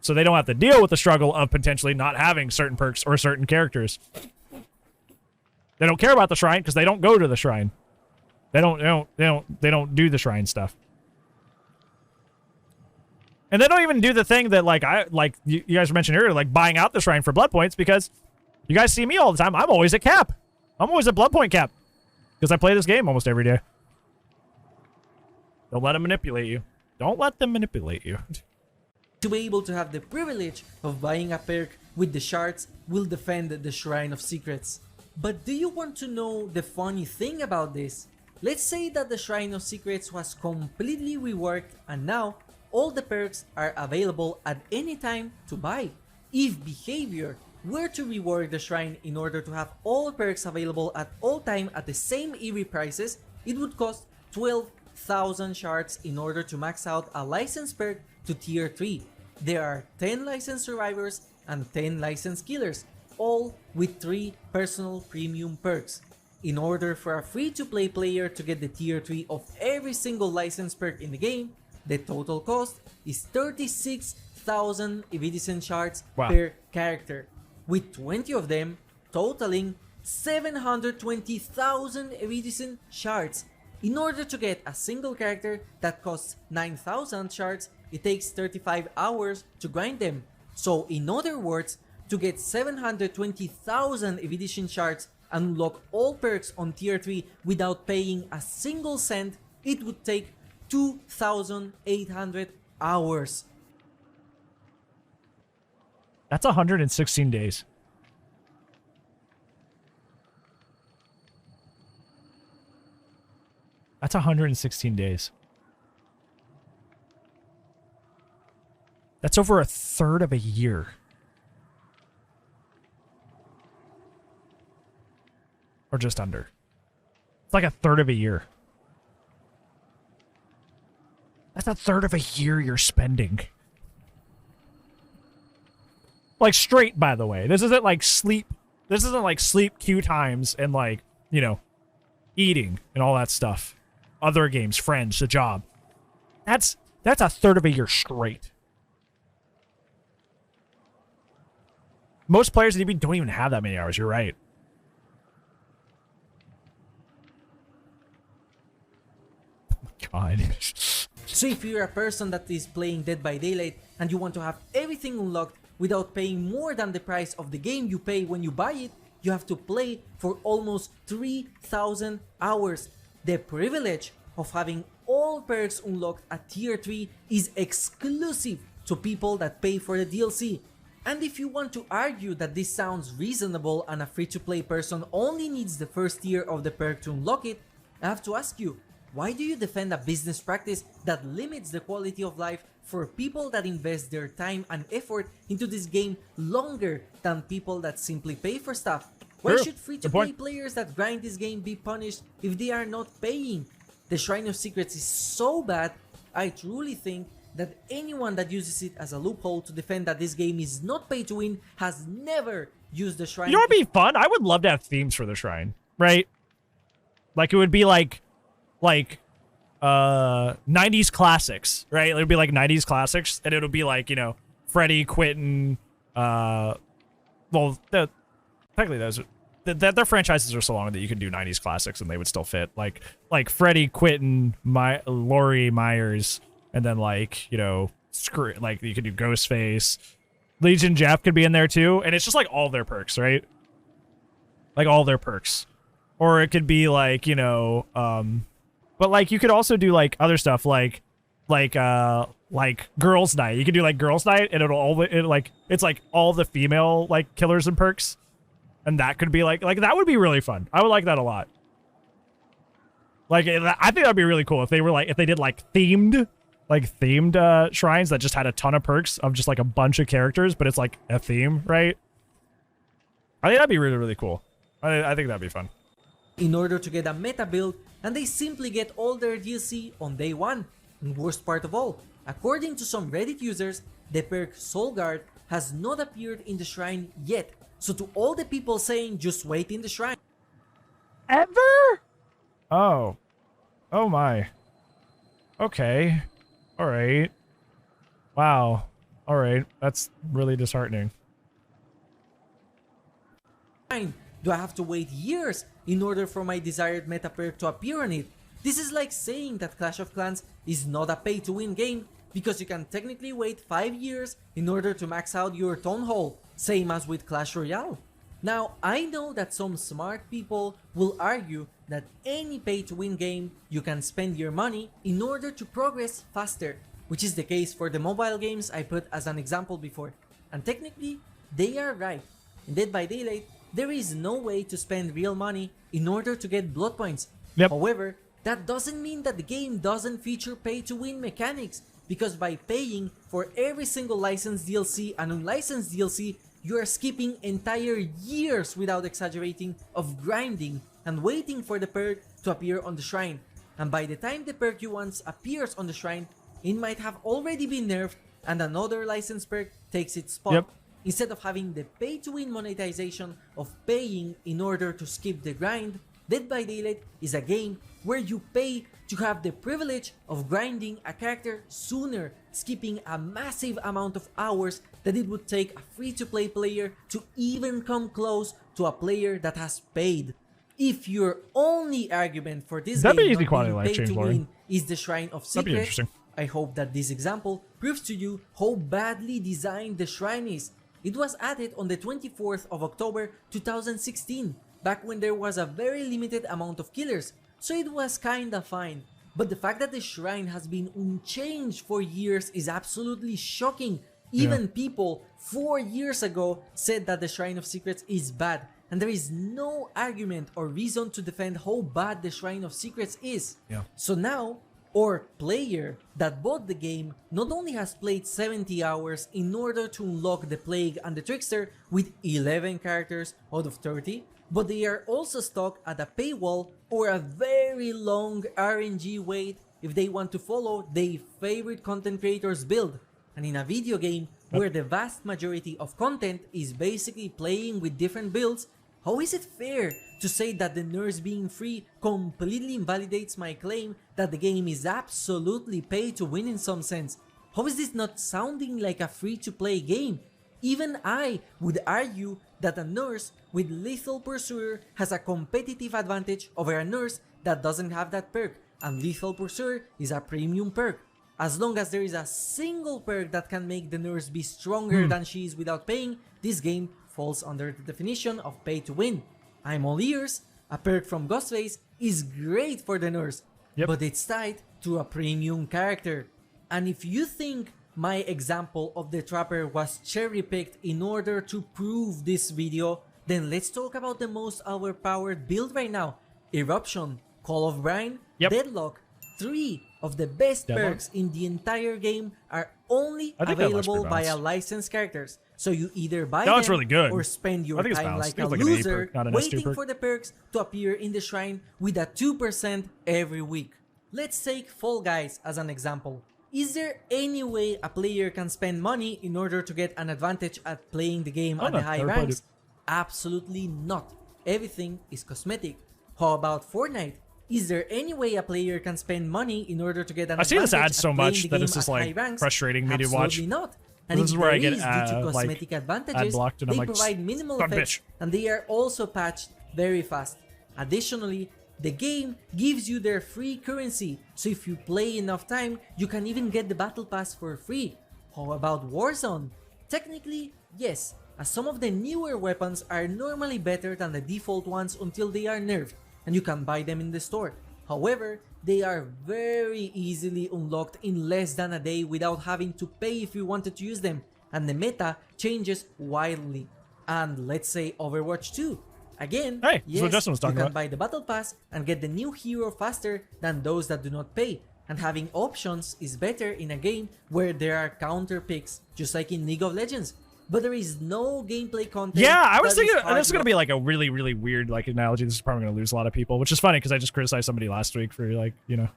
So they don't have to deal with the struggle of potentially not having certain perks or certain characters. They don't care about the Shrine because they don't go to the Shrine. They don't do the Shrine stuff. And they don't even do the thing that like you guys mentioned earlier, like buying out the Shrine for blood points, because you guys see me all the time. I'm always at cap. I'm always at blood point cap because I play this game almost every day. Don't let them manipulate you. Don't let them manipulate you. To be able to have the privilege of buying a perk with the shards will defend the Shrine of Secrets. But do you want to know the funny thing about this? Let's say that the Shrine of Secrets was completely reworked and now all the perks are available at any time to buy. If behavior were to rework the shrine in order to have all perks available at all time at the same eerie prices, it would cost 12,000 shards in order to max out a licensed perk to tier 3. There are 10 licensed survivors and 10 licensed killers, all with 3 personal premium perks. In order for a free-to-play player to get the tier 3 of every single licensed perk in the game, the total cost is 36,000 iridescent shards per character, with 20 of them totaling 720,000 iridescent shards. In order to get a single character that costs 9,000 shards, it takes 35 hours to grind them. So in other words, to get 720,000 iridescent shards and unlock all perks on tier 3 without paying a single cent, it would take 2,800 hours. That's 116 days. That's 116 days. That's over a third of a year. Or just under. It's like a third of a year. That's a third of a year you're spending. Like straight, by the way. This isn't like sleep. This isn't like sleep queue times and like, you know, eating and all that stuff. Other games, friends, the job. That's a third of a year straight. Most players in DB don't even have that many hours. You're right. Oh my God. So if you're a person that is playing Dead by Daylight and you want to have everything unlocked without paying more than the price of the game you pay when you buy it, you have to play for almost 3,000 hours. The privilege of having all perks unlocked at tier 3 is exclusive to people that pay for the DLC. And if you want to argue that this sounds reasonable and a free-to-play person only needs the first tier of the perk to unlock it, I have to ask you, why do you defend a business practice that limits the quality of life for people that invest their time and effort into this game longer than people that simply pay for stuff? Why should free-to-play players that grind this game be punished if they are not paying? The Shrine of Secrets is so bad, I truly think that anyone that uses it as a loophole to defend that this game is not pay to win has never used the Shrine. You know what would be fun? I would love to have themes for the Shrine, right? Like it would be like 90s classics, right? It would be like 90s classics, and it would be like, you know, Freddy, Quentin, well, technically those their franchises are so long that you can do 90s classics and they would still fit. Like Freddy, Quentin, Laurie, Myers, and then like, you know, like you could do Ghostface. Legion Jeff could be in there too, and it's just like all their perks, right? Like all their perks. Or it could be like, you know, but like you could also do like other stuff like Girls Night. You could do like Girls Night and it's like all the female like killers and perks. And that could be like that would be really fun. I would like that a lot. Like I think that'd be really cool if they were like if they did like themed shrines that just had a ton of perks of just like a bunch of characters, but it's like a theme, right? I think that'd be really, really cool. I think that'd be fun. In order to get a meta build, and they simply get all their DLC on day 1. And worst part of all, according to some Reddit users, the perk Soul Guard has not appeared in the shrine yet. So to all the people saying just wait in the shrine. Ever? Oh my. Okay. All right. Wow. All right. That's really disheartening. Do I have to wait years in order for my desired meta perk to appear on it? This is like saying that Clash of Clans is not a pay-to-win game because you can technically wait 5 years in order to max out your Town Hall, same as with Clash Royale. Now, I know that some smart people will argue that any pay-to-win game, you can spend your money in order to progress faster, which is the case for the mobile games I put as an example before. And technically, they are right. In Dead by Daylight, there is no way to spend real money in order to get blood points. Yep. However, that doesn't mean that the game doesn't feature pay-to-win mechanics. because by paying for every single licensed DLC and unlicensed DLC, you are skipping entire years, without exaggerating, of grinding and waiting for the perk to appear on the shrine. And by the time the perk you want appears on the shrine, it might have already been nerfed and another licensed perk takes its spot. Yep. Instead of having the pay-to-win monetization of paying in order to skip the grind, Dead by Daylight is a game where you pay to have the privilege of grinding a character sooner, skipping a massive amount of hours that it would take a free-to-play player to even come close to a player that has paid. If your only argument for this That'd be game easy not quality being life pay change, to Lauren. win is the Shrine of That'd be Secrets, interesting. I hope that this example proves to you how badly designed the shrine is. It was added on the 24th of October 2016, back when there was a very limited amount of killers, so it was kinda fine. But the fact that the shrine has been unchanged for years is absolutely shocking. Even people 4 years ago said that the Shrine of Secrets is bad, and there is no argument or reason to defend how bad the Shrine of Secrets is. So now, our player that bought the game not only has played 70 hours in order to unlock the Plague and the Trickster with 11 characters out of 30, but they are also stuck at a paywall or a very long RNG wait if they want to follow their favorite content creators build. And in a video game where the vast majority of content is basically playing with different builds, how is it fair to say that the nerfs being free completely invalidates my claim that the game is absolutely pay to win in some sense? How is this not sounding like a free-to-play game? Even I would argue that a nurse with Lethal Pursuer has a competitive advantage over a nurse that doesn't have that perk, and Lethal Pursuer is a premium perk. As long as there is a single perk that can make the nurse be stronger than she is without paying, this game falls under the definition of pay to win. I'm all ears. A perk from Ghostface is great for the nurse, but it's tied to a premium character. And if you think my example of the Trapper was cherry-picked in order to prove this video, then let's talk about the most overpowered build right now. Eruption, Call of Bran, Deadlock. 3 of the best perks in the entire game are only available via licensed characters. So you either buy them really good. or spend your time like a like loser an waiting for the perks to appear in the shrine with a 2% every week. Let's take Fall Guys as an example. Is there any way a player can spend money in order to get an advantage at playing the game at the high ranks? Absolutely not. Everything is cosmetic. How about Fortnite? Is there any way a player can spend money in order to get an advantage? I see this ad so at playing much the that game it's just at high like ranks? frustrating me to watch. Absolutely not. And This if is where I there get is due to like cosmetic ad advantages, blocked, and I'm they like, provide minimal "Son of a effects, and they are also patched very fast. Additionally, the game gives you their free currency, so if you play enough time, you can even get the battle pass for free. How about Warzone? Technically, yes, as some of the newer weapons are normally better than the default ones until they are nerfed, and you can buy them in the store. However, they are very easily unlocked in less than a day without having to pay if you wanted to use them, and the meta changes wildly. And let's say Overwatch 2. Again, Hey, yes, what Justin was talking you can about. buy the battle pass and get the new hero faster than those that do not pay. And having options is better in a game where there are counter picks, just like in League of Legends. But there is no gameplay content. Yeah, I was that is thinking hard this is gonna to- be like a really, really weird like analogy. This is probably gonna lose a lot of people, which is funny because I just criticized somebody last week for like, you know,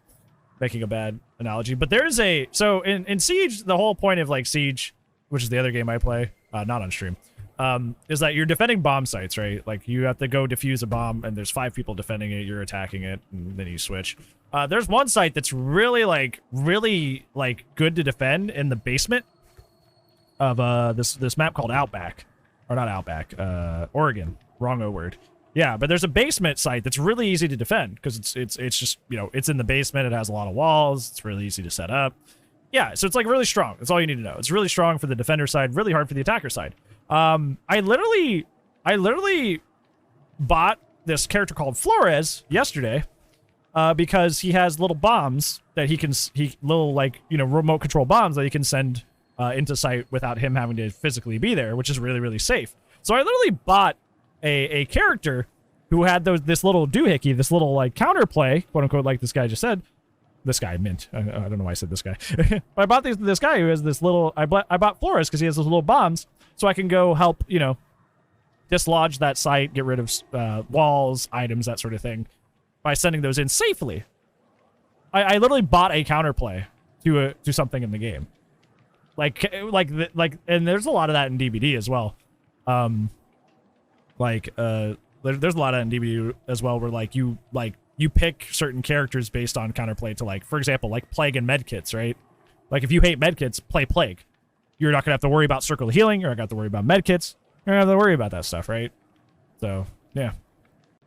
making a bad analogy. But there's so in Siege, the whole point of like Siege, which is the other game I play, not on stream, is that you're defending bomb sites, right? Like you have to go defuse a bomb, and there's 5 people defending it. You're attacking it, and then you switch. There's one site that's really good to defend in the basement of this map called Outback, or not Outback, Oregon. Wrong O word. Yeah, but there's a basement site that's really easy to defend because it's just, you know, it's in the basement. It has a lot of walls. It's really easy to set up. Yeah, so it's like really strong. That's all you need to know. It's really strong for the defender side, really hard for the attacker side. I literally bought this character called Flores yesterday because he has little bombs that little like, you know, remote control bombs that he can send into sight without him having to physically be there, which is really, really safe. So I literally bought a character who had this little doohickey, this little like counterplay, quote unquote, like this guy just said, this guy, Mint. I don't know why I said this guy. But I bought this guy who has this little... I bought Flores because he has those little bombs, so I can go help, you know, dislodge that site, get rid of walls, items, that sort of thing, by sending those in safely. I literally bought a counterplay to something in the game. Like, and there's a lot of that in DBD as well. There's a lot of that in DBD as well, where you pick certain characters based on counterplay to, like, for example, like Plague and medkits, right? Like, if you hate medkits, play Plague. You're not gonna have to worry about circle healing. You're not gonna have to worry about medkits. You're not gonna have to worry about that stuff, right? So, yeah.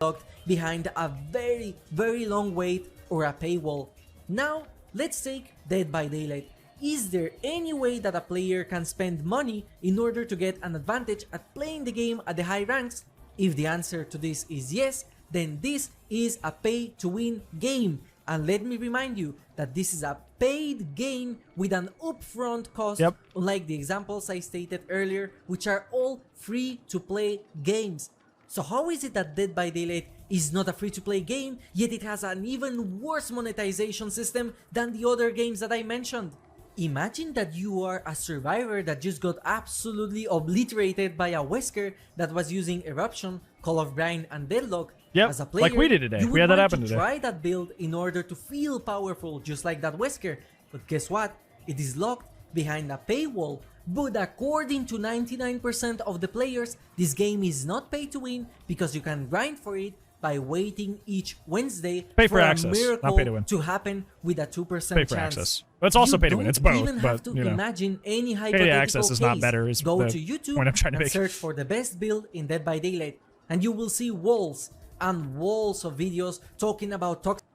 Locked behind a very, very long wait or a paywall. Now, let's take Dead by Daylight. Is there any way that a player can spend money in order to get an advantage at playing the game at the high ranks? If the answer to this is yes, then this is a pay-to-win game. And let me remind you that this is a paid game with an upfront cost, unlike the examples I stated earlier, which are all free-to-play games. So how is it that Dead by Daylight is not a free-to-play game, yet it has an even worse monetization system than the other games that I mentioned? Imagine that you are a survivor that just got absolutely obliterated by a Wesker that was using Eruption, Call of Bran, and Deadlock. As a player, like we did today. We had that happen today. Try that build in order to feel powerful, just like that Wesker. But guess what? It is locked behind a paywall. But according to 99% of the players, this game is not pay to win because you can grind for it by waiting each Wednesday for access, a miracle not pay to win. To happen with a 2% pay for chance. Access. But it's also pay to win. It's both. You don't even have to imagine any hypothetical access is case. not better. Is Go to YouTube I'm trying to and make. Search for the best build in Dead by Daylight, and you will see walls and walls of videos talking about toxic.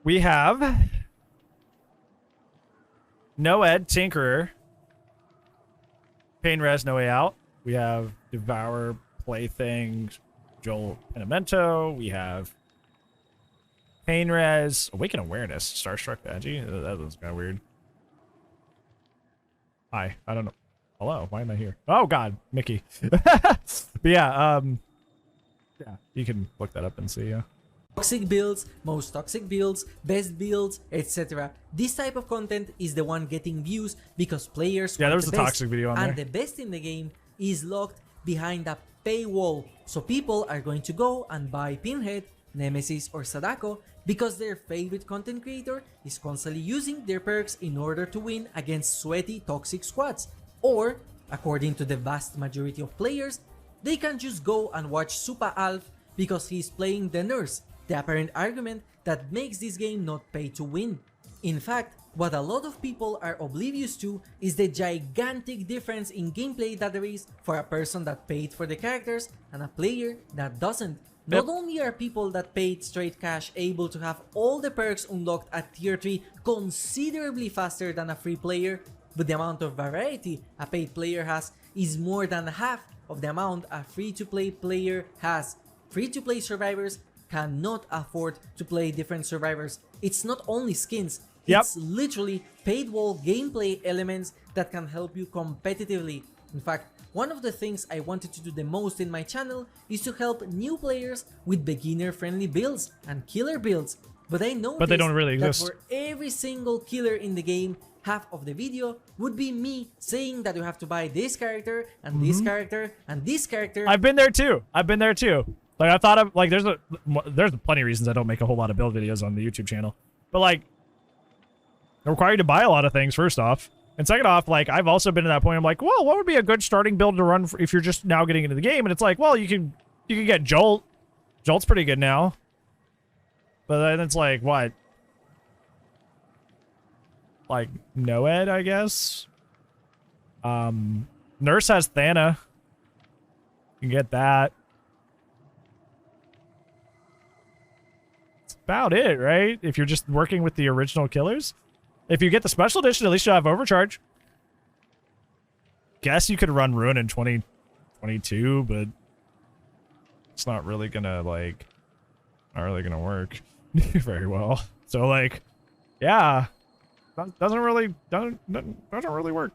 We have Noed, Tinkerer, Pain Res, No Way Out. We have Devour, Plaything, Joel Penamento. We have Pain Res, Awaken Awareness, Starstruck Veggie. That was kind of weird. Hi, I don't know. Hello, why am I here? Oh God, Mickey. But yeah, yeah, you can look that up and see. Yeah. Toxic builds, most toxic builds, best builds, etc. This type of content is the one getting views because players there was the a best, toxic video on and there. the best in the game is locked behind a paywall. So people are going to go and buy Pinhead, Nemesis, or Sadako because their favorite content creator is constantly using their perks in order to win against sweaty toxic squads. Or, according to the vast majority of players, they can just go and watch Supa Alf because he's playing the nurse, the apparent argument that makes this game not pay to win. In fact, what a lot of people are oblivious to is the gigantic difference in gameplay that there is for a person that paid for the characters and a player that doesn't. Not only are people that paid straight cash able to have all the perks unlocked at tier 3 considerably faster than a free player, but the amount of variety a paid player has is more than half of the amount a free-to-play player has. Free-to-play survivors cannot afford to play different survivors. It's not only skins, it's literally paid wall gameplay elements that can help you competitively. In fact, one of the things I wanted to do the most in my channel is to help new players with beginner-friendly builds and killer builds. But I noticed they don't really exist. that for every single killer in the game, half of the video would be me saying that you have to buy this character and this character and this character. I've been there too. Like I thought of like there's plenty of reasons I don't make a whole lot of build videos on the YouTube channel. But like they require you to buy a lot of things first off. And second off, like I've also been to that point. I'm like, well, what would be a good starting build to run if you're just now getting into the game? And it's like, well, you can get Jolt. Jolt's pretty good now. But then it's like what? Like Noed, I guess. Nurse has Thana. You can get that. That's about it, right? If you're just working with the original killers. If you get the special edition, at least you'll have Overcharge. Guess you could run Ruin in 2022, but it's not really gonna like work very well. So like, yeah. Doesn't really work.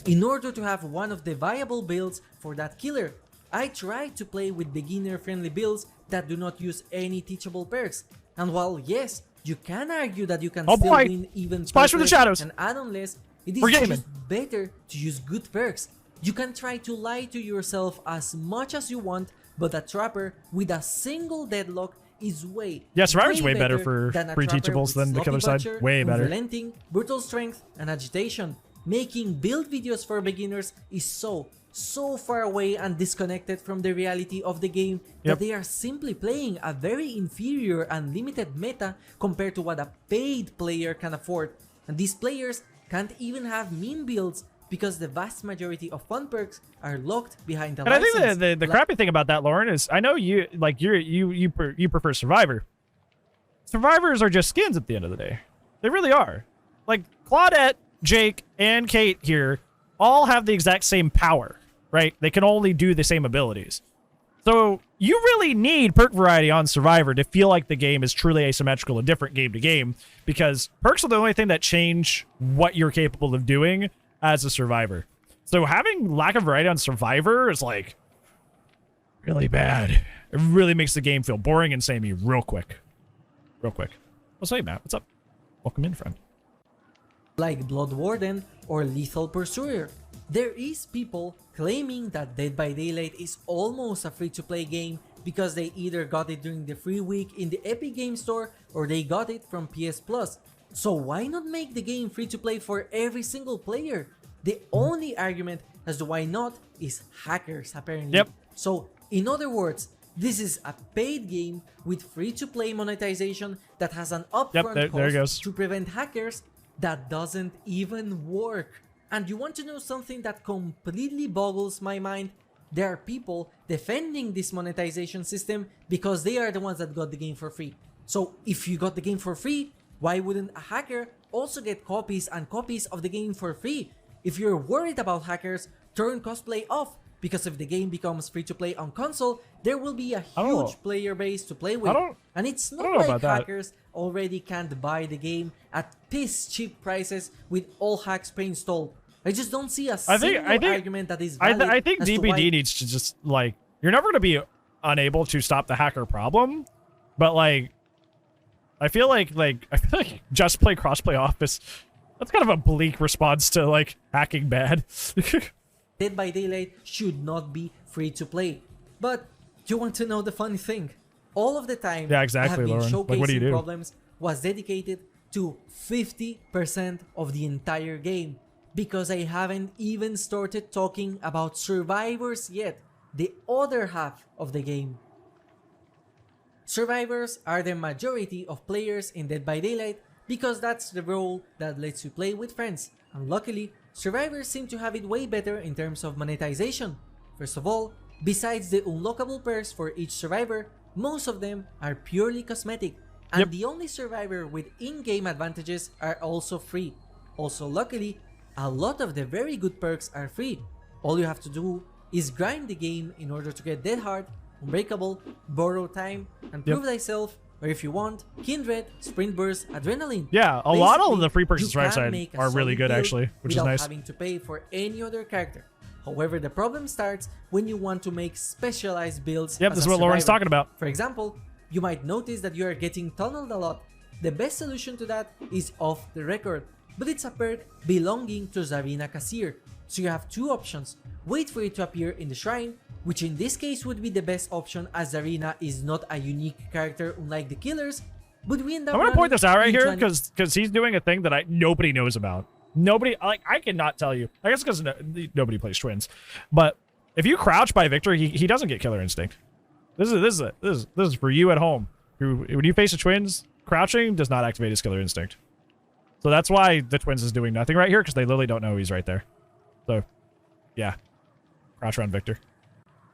In order to have one of the viable builds for that killer, I tried to play with beginner friendly builds that do not use any teachable perks. And while yes, You can argue that you can Oh still boy. win even Splash from the shadows. and add-onless. It is We're gaming. just better to use good perks. You can try to lie to yourself as much as you want, but a trapper with a single deadlock is way Survivor's way better for than a pre-teachables trapper with than the killer sloppy side. butcher, Way better. unrelenting, brutal strength, and agitation. Making build videos for beginners is so far away and disconnected from the reality of the game that they are simply playing a very inferior and limited meta compared to what a paid player can afford. And these players can't even have meme builds because the vast majority of fun perks are locked behind the license. And I think the crappy thing about that, Lauren, is I know you prefer Survivor. Survivors are just skins at the end of the day. They really are. Like Claudette, Jake, and Kate here all have the exact same power, right? They can only do the same abilities. So you really need perk variety on Survivor to feel like the game is truly asymmetrical and different game to game, because perks are the only thing that change what you're capable of doing as a Survivor. So having lack of variety on Survivor is like really bad. It really makes the game feel boring and samey real quick. Real quick. What's up, Matt? What's up? Welcome in, friend. Like Blood Warden or Lethal Pursuer. There is people claiming that Dead by Daylight is almost a free-to-play game because they either got it during the free week in the Epic Game Store or they got it from PS Plus. So why not make the game free-to-play for every single player? The only argument as to why not is hackers, apparently. Yep. So in other words, this is a paid game with free-to-play monetization that has an upfront there it goes. cost to prevent hackers that doesn't even work. And you want to know something that completely boggles my mind? There are people defending this monetization system because they are the ones that got the game for free. So if you got the game for free, why wouldn't a hacker also get copies and copies of the game for free? If you're worried about hackers, turn cosplay off, because if the game becomes free to play on console, there will be a huge player base to play with. And it's not like hackers already can't buy the game at piss cheap prices with all hacks pre-installed. I just don't see a single argument that is valid. I think DBD needs to just, like, you're never going to be unable to stop the hacker problem, but like I feel like just play crossplay office. That's kind of a bleak response to like hacking bad. Dead by Daylight should not be free to play. But you want to know the funny thing? All of the time I have been showcasing problems was dedicated to 50% of the entire game, because I haven't even started talking about survivors yet, the other half of the game. Survivors are the majority of players in Dead by Daylight because that's the role that lets you play with friends, and luckily, survivors seem to have it way better in terms of monetization. First of all, besides the unlockable perks for each survivor, most of them are purely cosmetic, and the only survivor with in-game advantages are also free. Also luckily, a lot of the very good perks are free. All you have to do is grind the game in order to get Dead Hard, Unbreakable, Borrow Time, and Prove Thyself, or if you want, Kindred, Sprint Burst, Adrenaline. Yeah, a lot of the free perks on Survivor side are really good actually, which is nice. Without having to pay for any other character. However, the problem starts when you want to make specialized builds. Yep, this is what Lauren's talking about. For example, you might notice that you are getting tunneled a lot. The best solution to that is Off the Record, but it's a perk belonging to Zarina Kasir. So you have two options: wait for it to appear in the shrine, which in this case would be the best option as Zarina is not a unique character unlike the killers, but we end up I'm gonna point this out right here because he's doing a thing that nobody knows about. Nobody, like, I cannot tell you. I guess because nobody plays twins, but if you crouch by Victor, he doesn't get killer instinct. This is for you at home. When you face the twins, crouching does not activate his killer instinct. So that's why the twins is doing nothing right here, because they literally don't know he's right there. So, yeah, crouch around Victor.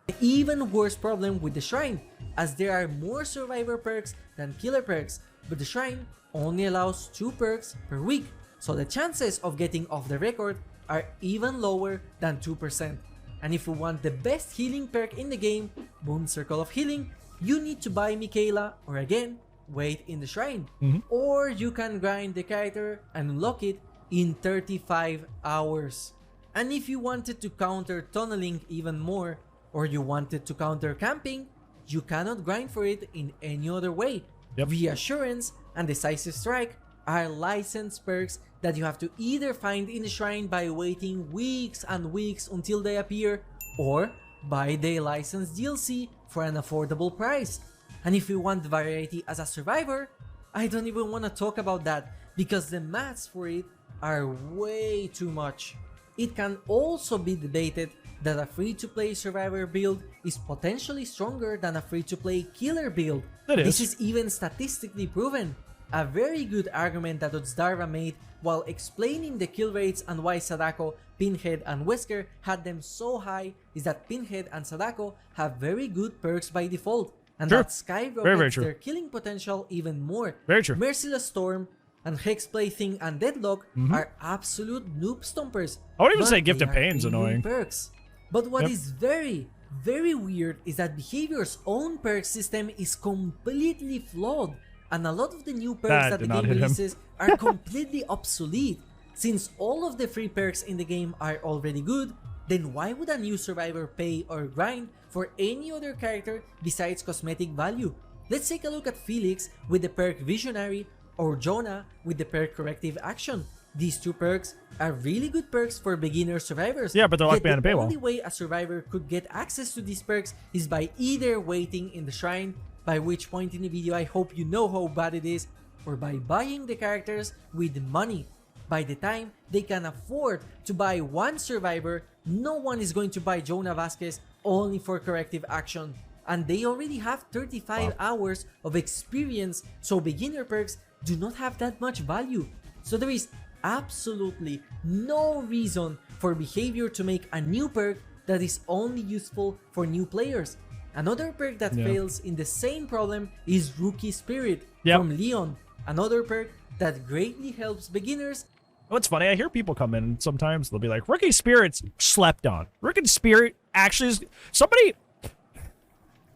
The even worse problem with the shrine, as there are more survivor perks than killer perks, but the shrine only allows 2 perks per week, so the chances of getting Off the Record are even lower than 2%. And if you want the best healing perk in the game, Moon Circle of Healing, you need to buy Michaela, or again, wait in the shrine. Or you can grind the character and unlock it in 35 hours. And if you wanted to counter tunneling even more, or you wanted to counter camping, you cannot grind for it in any other way. Reassurance and Decisive Strike are licensed perks that you have to either find in the shrine by waiting weeks and weeks until they appear, or buy the licensed DLC for an affordable price. And if you want variety as a survivor, I don't even want to talk about that, because the maths for it are way too much. It can also be debated that a free-to-play survivor build is potentially stronger than a free-to-play killer build. This is even statistically proven. A very good argument that Utsdarva made while explaining the kill rates and why Sadako, Pinhead and Wesker had them so high is that Pinhead and Sadako have very good perks by default, and that skyrockets their killing potential even more. Very true. Merciless Storm and Hex Plaything and Deadlock are absolute noob stompers. I would even say Gift of Pain's annoying. Perks. But what is very weird is that Behavior's own perk system is completely flawed, and a lot of the new perks that the game releases are completely obsolete. Since all of the free perks in the game are already good, then why would a new survivor pay or grind for any other character besides cosmetic value? Let's take a look at Felix with the perk Visionary or Jonah with the perk Corrective Action. These two perks are really good perks for beginner survivors. Yeah, but they're locked behind a paywall. The only way a survivor could get access to these perks is by either waiting in the shrine, by which point in the video I hope you know how bad it is, or by buying the characters with money. By the time they can afford to buy one survivor, no one is going to buy Jonah Vasquez only for Corrective Action. And they already have 35 hours of experience, so beginner perks do not have that much value. So there is absolutely no reason for Behavior to make a new perk that is only useful for new players. Another perk that fails in the same problem is Rookie Spirit from Leon, another perk that greatly helps beginners. What's funny, I hear people come in sometimes, they'll be like, Rookie Spirit's slept on. Rookie Spirit actually is somebody,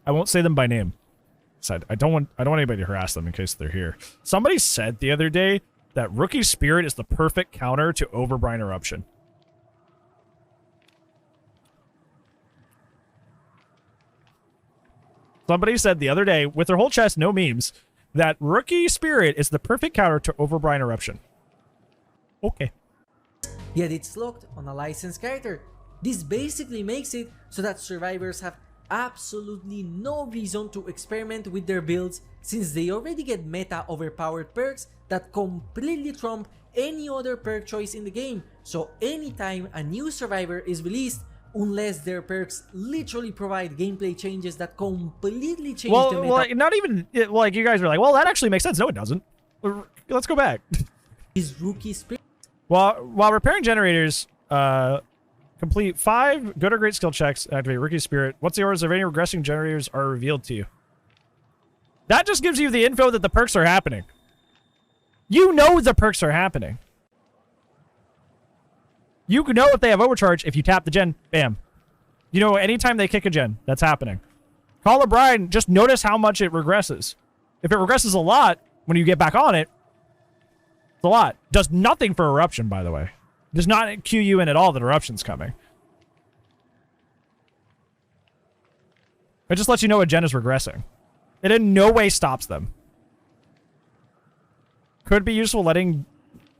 I won't say them by name. I don't want anybody to harass them in case they're here. Somebody said the other day that Rookie Spirit is the perfect counter to Bran Eruption. Somebody said the other day, with their whole chest, no memes, that Rookie Spirit is the perfect counter to Bran Eruption. Okay. Yet it's locked on a licensed character. This basically makes it so that survivors have absolutely no reason to experiment with their builds, since they already get meta overpowered perks that completely trump any other perk choice in the game. So anytime a new survivor is released, unless their perks literally provide gameplay changes that completely change the meta. Well, not even, like, you guys are like, well, that actually makes sense. No, it doesn't. Let's go back. Is Rookie Spirit. While repairing generators, complete 5 good or great skill checks, activate Rookie Spirit. What's the orders of any regressing generators are revealed to you? That just gives you the info that the perks are happening. You know the perks are happening. You can know if they have overcharge if you tap the gen. Bam. You know, anytime they kick a gen, that's happening. Call of Bran, just notice how much it regresses. If it regresses a lot, when you get back on it, it's a lot. Does nothing for Eruption, by the way. Does not cue you in at all that Eruption's coming. It just lets you know a gen is regressing. It in no way stops them. Could be useful letting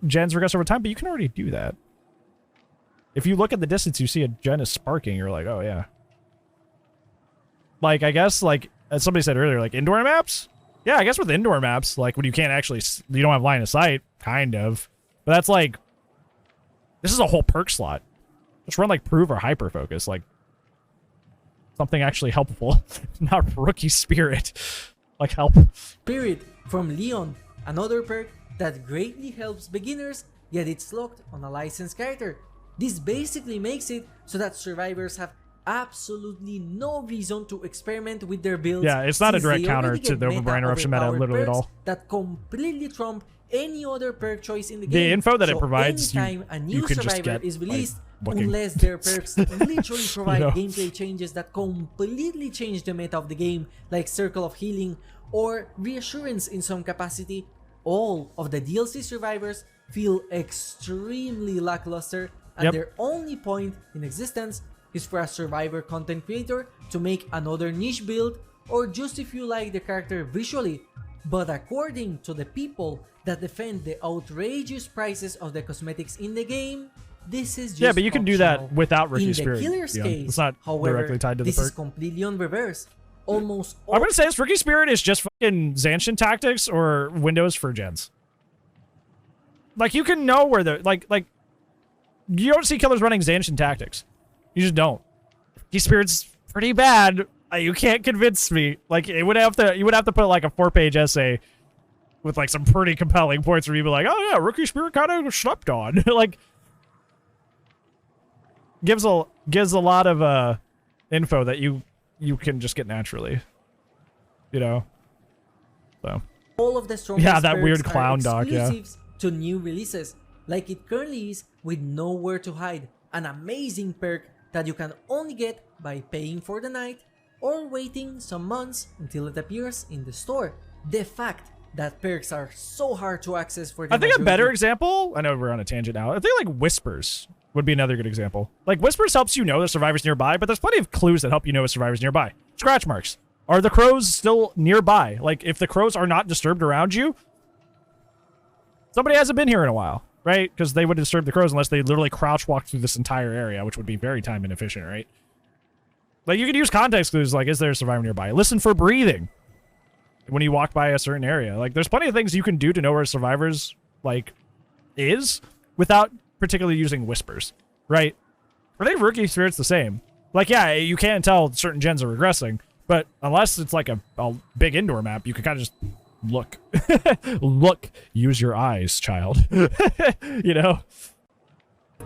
gens regress over time, but you can already do that. If you look at the distance, you see a gen is sparking, you're like, oh yeah. Like, I guess, like, as somebody said earlier, like indoor maps? Yeah, I guess with indoor maps, like when you can't actually, you don't have line of sight, kind of. But that's like, this is a whole perk slot. Just run like Prove or Hyper Focus, like something actually helpful, not Rookie Spirit. Like help. Spirit from Leon, another perk that greatly helps beginners, yet it's locked on a licensed character. This basically makes it so that survivors have absolutely no reason to experiment with their builds. Yeah, it's not a direct counter to the Bran Eruption meta literally at all. That completely trump any other perk choice in the game. The info that it provides, anytime a new can survivor just get, is released, like, unless their perks literally provide know. gameplay changes that completely change the meta of the game, like Circle of Healing or Reassurance in some capacity, all of the DLC survivors feel extremely lackluster, and their only point in existence is for a survivor content creator to make another niche build, or just if you like the character visually, But according to the people that defend the outrageous prices of the cosmetics in the game, this is just but you can do that optional. without Rookie In the Spirit. killer's case, it's not however, directly tied to the this is perk. completely on reverse. Almost all I'm gonna say this: Rookie Spirit is just fucking Zanshin tactics or Windows for gens. Like you can know where they're like you don't see killers running Zanshin tactics. You just don't. Rookie Spirit's pretty bad. You can't convince me. Like you would have to put like a 4-page essay with like some pretty compelling points where you'd be like, oh yeah, Rookie Spirit kind of slept on. Like gives a lot of info that you can just get naturally, you know. So all of the strongest yeah, that perks weird are clown dog, yeah. exclusives to new releases, like it currently is with Nowhere to Hide, an amazing perk that you can only get by paying for the night or waiting some months until it appears in the store. The fact that perks are so hard to access for the I think a majority- better example, I know we're on a tangent now, I think like Whispers would be another good example. Like Whispers helps you know the survivors nearby, but there's plenty of clues that help you know a survivor's nearby. Scratch marks. Are the crows still nearby? Like if the crows are not disturbed around you, somebody hasn't been here in a while, right? Because they would disturb the crows unless they literally crouch walk through this entire area, which would be very time inefficient, right? Like you could use context clues like, is there a survivor nearby? Listen for breathing when you walk by a certain area. Like there's plenty of things you can do to know where survivors like is without particularly using whispers, right? I think Rookie Spirit's the same. Like, yeah, you can tell certain gens are regressing, but unless it's like a big indoor map, you can kind of just look. Look. Use your eyes, child. You know?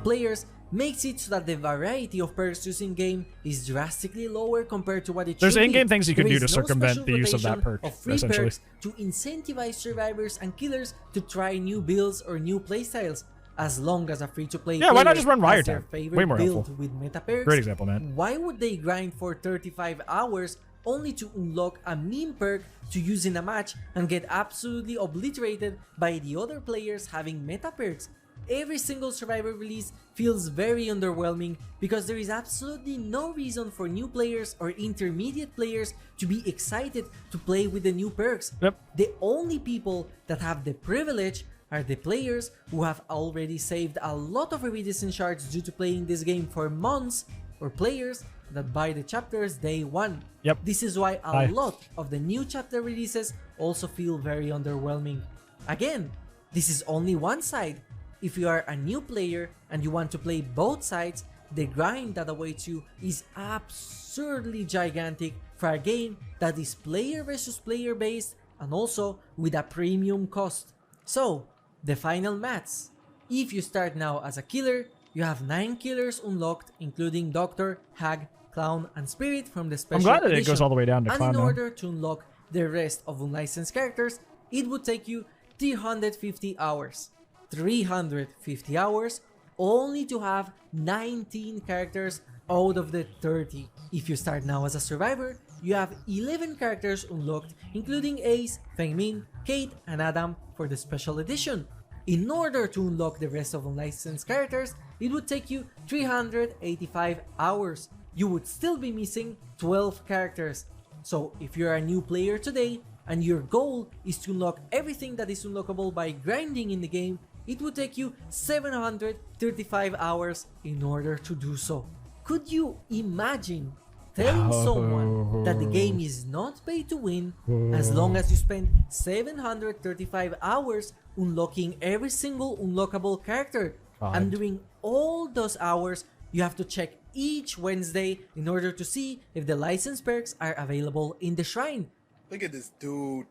players makes it so that the variety of perks used in-game is drastically lower compared to what it There's should be. in-game things you can There do is to no circumvent special the use of that rotation perk, of free essentially. perks to incentivize survivors and killers to try new builds or new playstyles. As long as a free-to-play Yeah, why not player just run has Riot their Time? favorite Way more build helpful. with meta perks, Great example, man. why would they grind for 35 hours only to unlock a meme perk to use in a match and get absolutely obliterated by the other players having meta perks? Every single survivor release feels very underwhelming because there is absolutely no reason for new players or intermediate players to be excited to play with the new perks. Yep. The only people that have the privilege are the players who have already saved a lot of iridescent shards due to playing this game for months, or players that buy the chapters day one. Yep. This is why a Hi. lot of the new chapter releases also feel very underwhelming. Again, this is only one side. If you are a new player and you want to play both sides, the grind that awaits you is absurdly gigantic for a game that is player versus player based and also with a premium cost. So, the final maths. If you start now as a killer, you have 9 killers unlocked, including Doctor, Hag, Clown, and Spirit from the special glad that it edition. goes all the way down to and Clown in now. order to unlock the rest of unlicensed characters, it would take you 350 hours. 350 hours only to have 19 characters out of the 30. If you start now as a survivor, you have 11 characters unlocked, including Ace, Fengmin, Kate, and Adam for the special edition. In order to unlock the rest of unlicensed characters, it would take you 385 hours. You would still be missing 12 characters. So if you're a new player today, and your goal is to unlock everything that is unlockable by grinding in the game, it would take you 735 hours in order to do so. Could you imagine telling someone that the game is not pay to win as long as you spend 735 hours unlocking every single unlockable character? God. And during all those hours, you have to check each Wednesday in order to see if the license perks are available in the shrine. Look at this dude.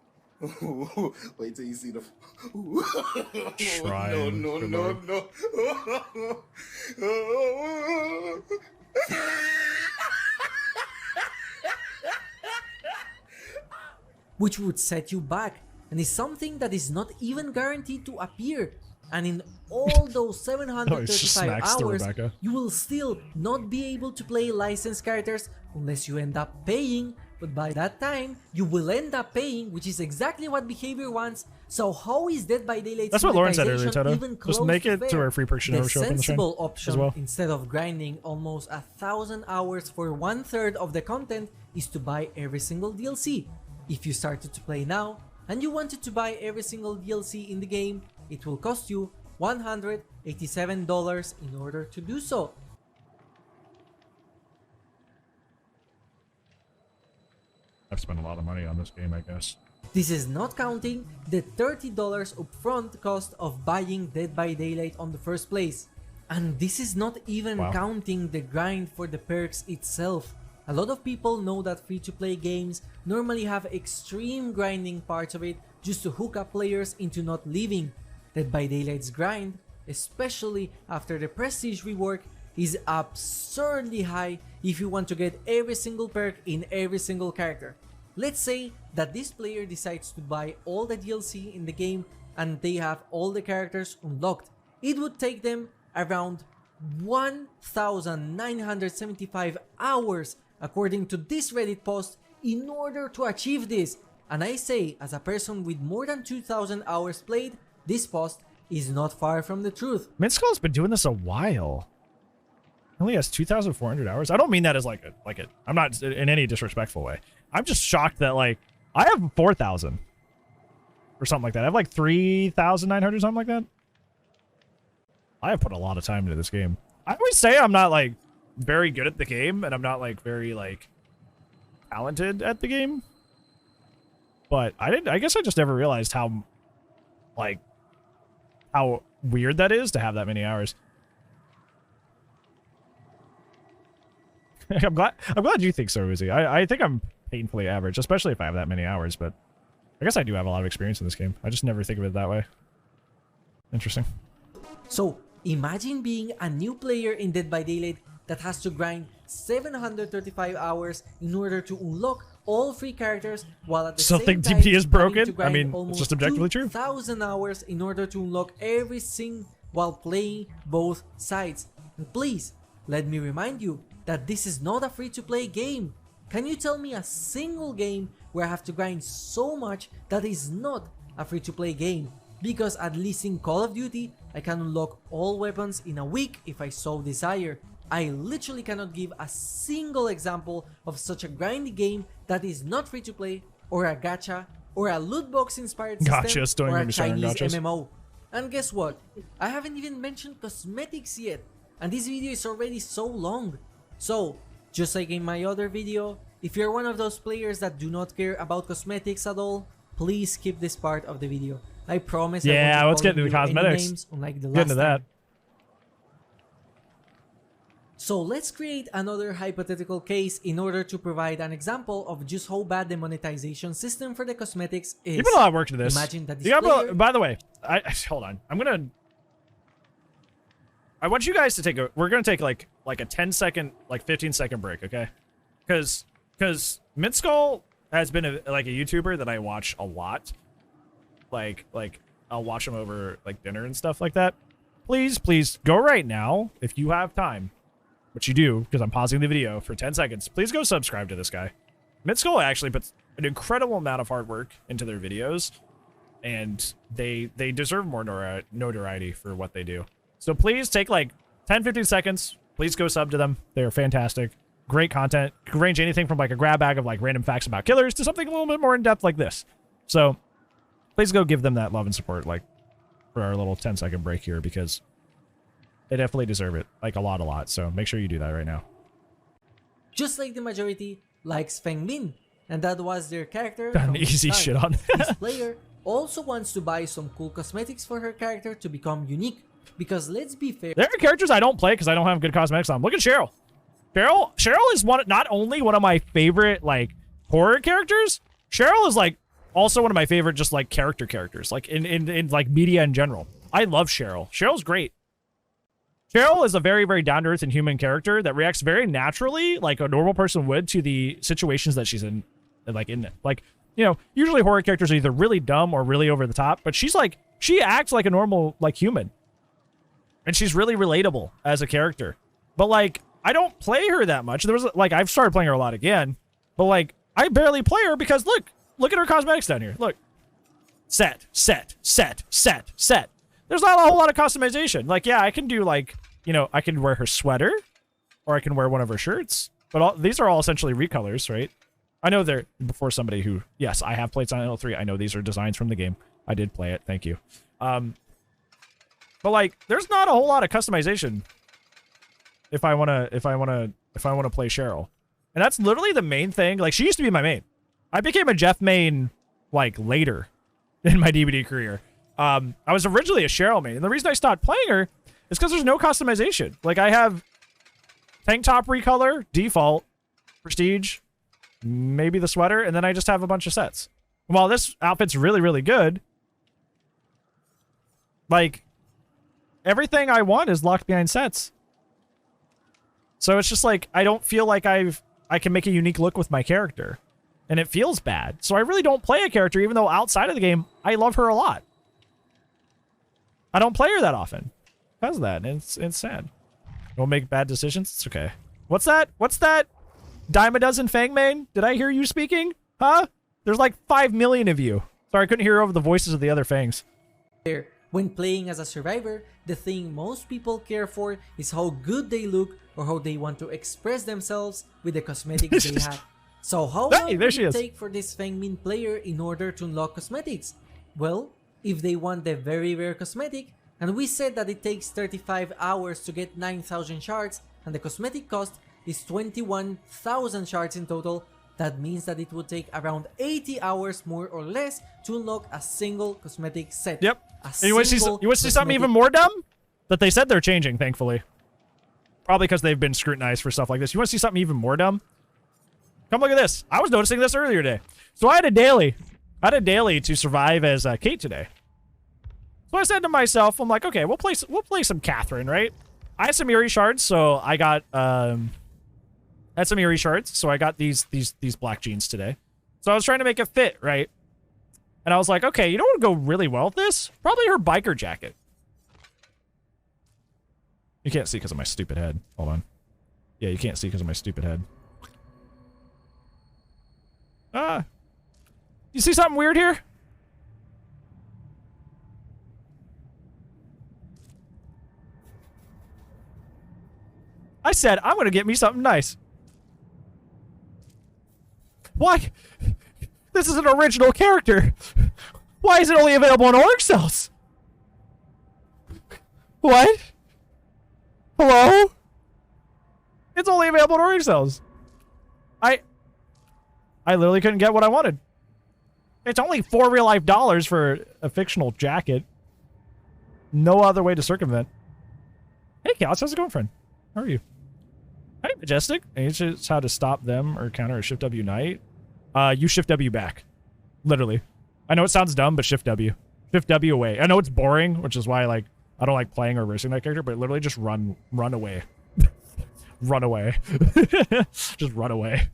Wait till you see the. Shrine, No, good no, lord. no, no. Which would set you back and is something that is not even guaranteed to appear. And in all those just 735 smacks to hours, Rebecca. you will still not be able to play licensed characters unless you end up paying. But by that time, you will end up paying, which is exactly what behavior wants. So how is Dead by Daylight That's what Lauren said earlier, monetization Toto. even Just close make it to fair? where free perks should never The show up in the shrine sensible as option, well. instead of grinding almost 1,000 hours for 1/3 of the content, is to buy every single DLC. If you started to play now, and you wanted to buy every single DLC in the game, it will cost you $187 in order to do so. I've spent a lot of money on this game, I guess. This is not counting the $30 upfront cost of buying Dead by Daylight on the first place. And this is not even counting the grind for the perks itself. A lot of people know that free-to-play games normally have extreme grinding parts of it just to hook up players into not leaving. Dead by Daylight's grind, especially after the prestige rework, is absurdly high if you want to get every single perk in every single character. Let's say that this player decides to buy all the DLC in the game and they have all the characters unlocked. It would take them around 1,975 hours according to this Reddit post in order to achieve this. And I say, as a person with more than 2,000 hours played, this post is not far from the truth. Mintskull's been doing this a while. He only has 2,400 hours. I don't mean that as like a I'm not in any disrespectful way. I'm just shocked that like I have 4,000 or something like that. I have like 3,900, something like that. I have put a lot of time into this game. I always say I'm not like very good at the game and I'm not like very like talented at the game. But I guess I just never realized how weird that is to have that many hours. I'm glad you think so, Uzi. I think I'm painfully average, especially if I have that many hours, but I guess I do have a lot of experience in this game. I just never think of it that way. Interesting. So imagine being a new player in Dead by Daylight that has to grind 735 hours in order to unlock all free characters, while at the Still same think time DB is broken? having to I grind mean, it's almost just objectively true. 2,000 hours in order to unlock everything while playing both sides. And please, let me remind you that this is not a free-to-play game. Can you tell me a single game where I have to grind so much that is not a free-to-play game? Because at least in Call of Duty, I can unlock all weapons in a week if I so desire. I literally cannot give a single example of such a grindy game that is not free-to-play, or a gacha, or a loot box inspired Gotchas, system, don't or get a me started on Chinese gotchas. MMO. And guess what? I haven't even mentioned cosmetics yet, and this video is already so long. So, just like in my other video, if you're one of those players that do not care about cosmetics at all, please skip this part of the video. I promise. Yeah, I won't let's be get into the calling you any cosmetics. names, unlike the Get last into that. time. So let's create another hypothetical case in order to provide an example of just how bad the monetization system for the cosmetics is. You put a lot of work into this. Imagine that this You gotta player... by the way, hold on. I want you guys to take we're gonna take like a 10-second, like 15-second break, okay? Because Mintskull has been a YouTuber that I watch a lot. Like I'll watch him over like dinner and stuff like that. Please go right now if you have time, which you do because I'm pausing the video for 10 seconds. Please go subscribe to this guy. Mintskull actually puts an incredible amount of hard work into their videos, and they deserve more notoriety for what they do. So please take like 10-15 seconds. Please go sub to them. They're fantastic. Great content. Could range anything from like a grab bag of like random facts about killers to something a little bit more in depth like this. So please go give them that love and support like for our little 10-second break here, because they definitely deserve it. Like a lot. So make sure you do that right now. Just like the majority likes Feng Min, and that was their character. Done from the easy start. shit on. This player also wants to buy some cool cosmetics for her character to become unique. Because let's be fair, There are characters I don't play because I don't have good cosmetics on. Look at Cheryl. Cheryl is not only one of my favorite like horror characters. Cheryl is like also one of my favorite just like characters like in like media in general. I love Cheryl. Cheryl's great. Cheryl is a very, very down-to-earth and human character that reacts very naturally, like a normal person would, to the situations that she's in, like in it. Like, you know, usually horror characters are either really dumb or really over the top, but she acts like a normal like human. And she's really relatable as a character. But, like, I don't play her that much. There was, like, I've started playing her a lot again. But, like, I barely play her because, look at her cosmetics down here. Look. Set. There's not a whole lot of customization. Like, yeah, I can do, like, you know, I can wear her sweater. Or I can wear one of her shirts. But these are all essentially recolors, right? I know they're before somebody who, yes, I have played Silent Hill 3. I know these are designs from the game. I did play it. Thank you. But like, there's not a whole lot of customization if I wanna play Cheryl. And that's literally the main thing. Like, she used to be my main. I became a Jeff main like later in my DBD career. I was originally a Cheryl main, and the reason I stopped playing her is because there's no customization. Like, I have tank top recolor, default, prestige, maybe the sweater, and then I just have a bunch of sets. While this outfit's really, really good, like, everything I want is locked behind sets. So it's just like, I don't feel like I can make a unique look with my character. And it feels bad. So I really don't play a character, even though outside of the game, I love her a lot. I don't play her that often. Because of that. It's sad. Don't make bad decisions. It's okay. What's that? What's that? Dime a dozen Fang main? Did I hear you speaking? Huh? There's like 5 million of you. Sorry, I couldn't hear over the voices of the other Fangs. When playing as a survivor, the thing most people care for is how good they look or how they want to express themselves with the cosmetics they have. So how long would it take for this Fangmin player in order to unlock cosmetics? Well, if they want the very rare cosmetic, and we said that it takes 35 hours to get 9,000 shards, and the cosmetic cost is 21,000 shards in total, that means that it would take around 80 hours more or less to unlock a single cosmetic set. Yep. And you want to see something even more dumb? That they said they're changing, thankfully. Probably because they've been scrutinized for stuff like this. You want to see something even more dumb? Come look at this. I was noticing this earlier today. So I had a daily. To survive as Kate today. So I said to myself, I'm like, okay, we'll play some Catherine, right? I had some Eerie shards, so I got these black jeans today. So I was trying to make it fit, right? And I was like, okay, you know what would go really well with this? Probably her biker jacket. You can't see because of my stupid head. Hold on. Yeah, you can't see because of my stupid head. You see something weird here? I said, I'm going to get me something nice. Why? This is an original character. Why is it only available on Org Cells? What? Hello? It's only available on Org Cells. I literally couldn't get what I wanted. It's only $4 real life for a fictional jacket. No other way to circumvent. Hey, Chaos, how's it going, friend? How are you? Hey, Majestic. It's just how to stop them or counter a Shift W Knight. You Shift W back. Literally. I know it sounds dumb, but Shift W. Shift W away. I know it's boring, which is why I don't like playing or versing that character, but literally just run away. Run away. Just run away.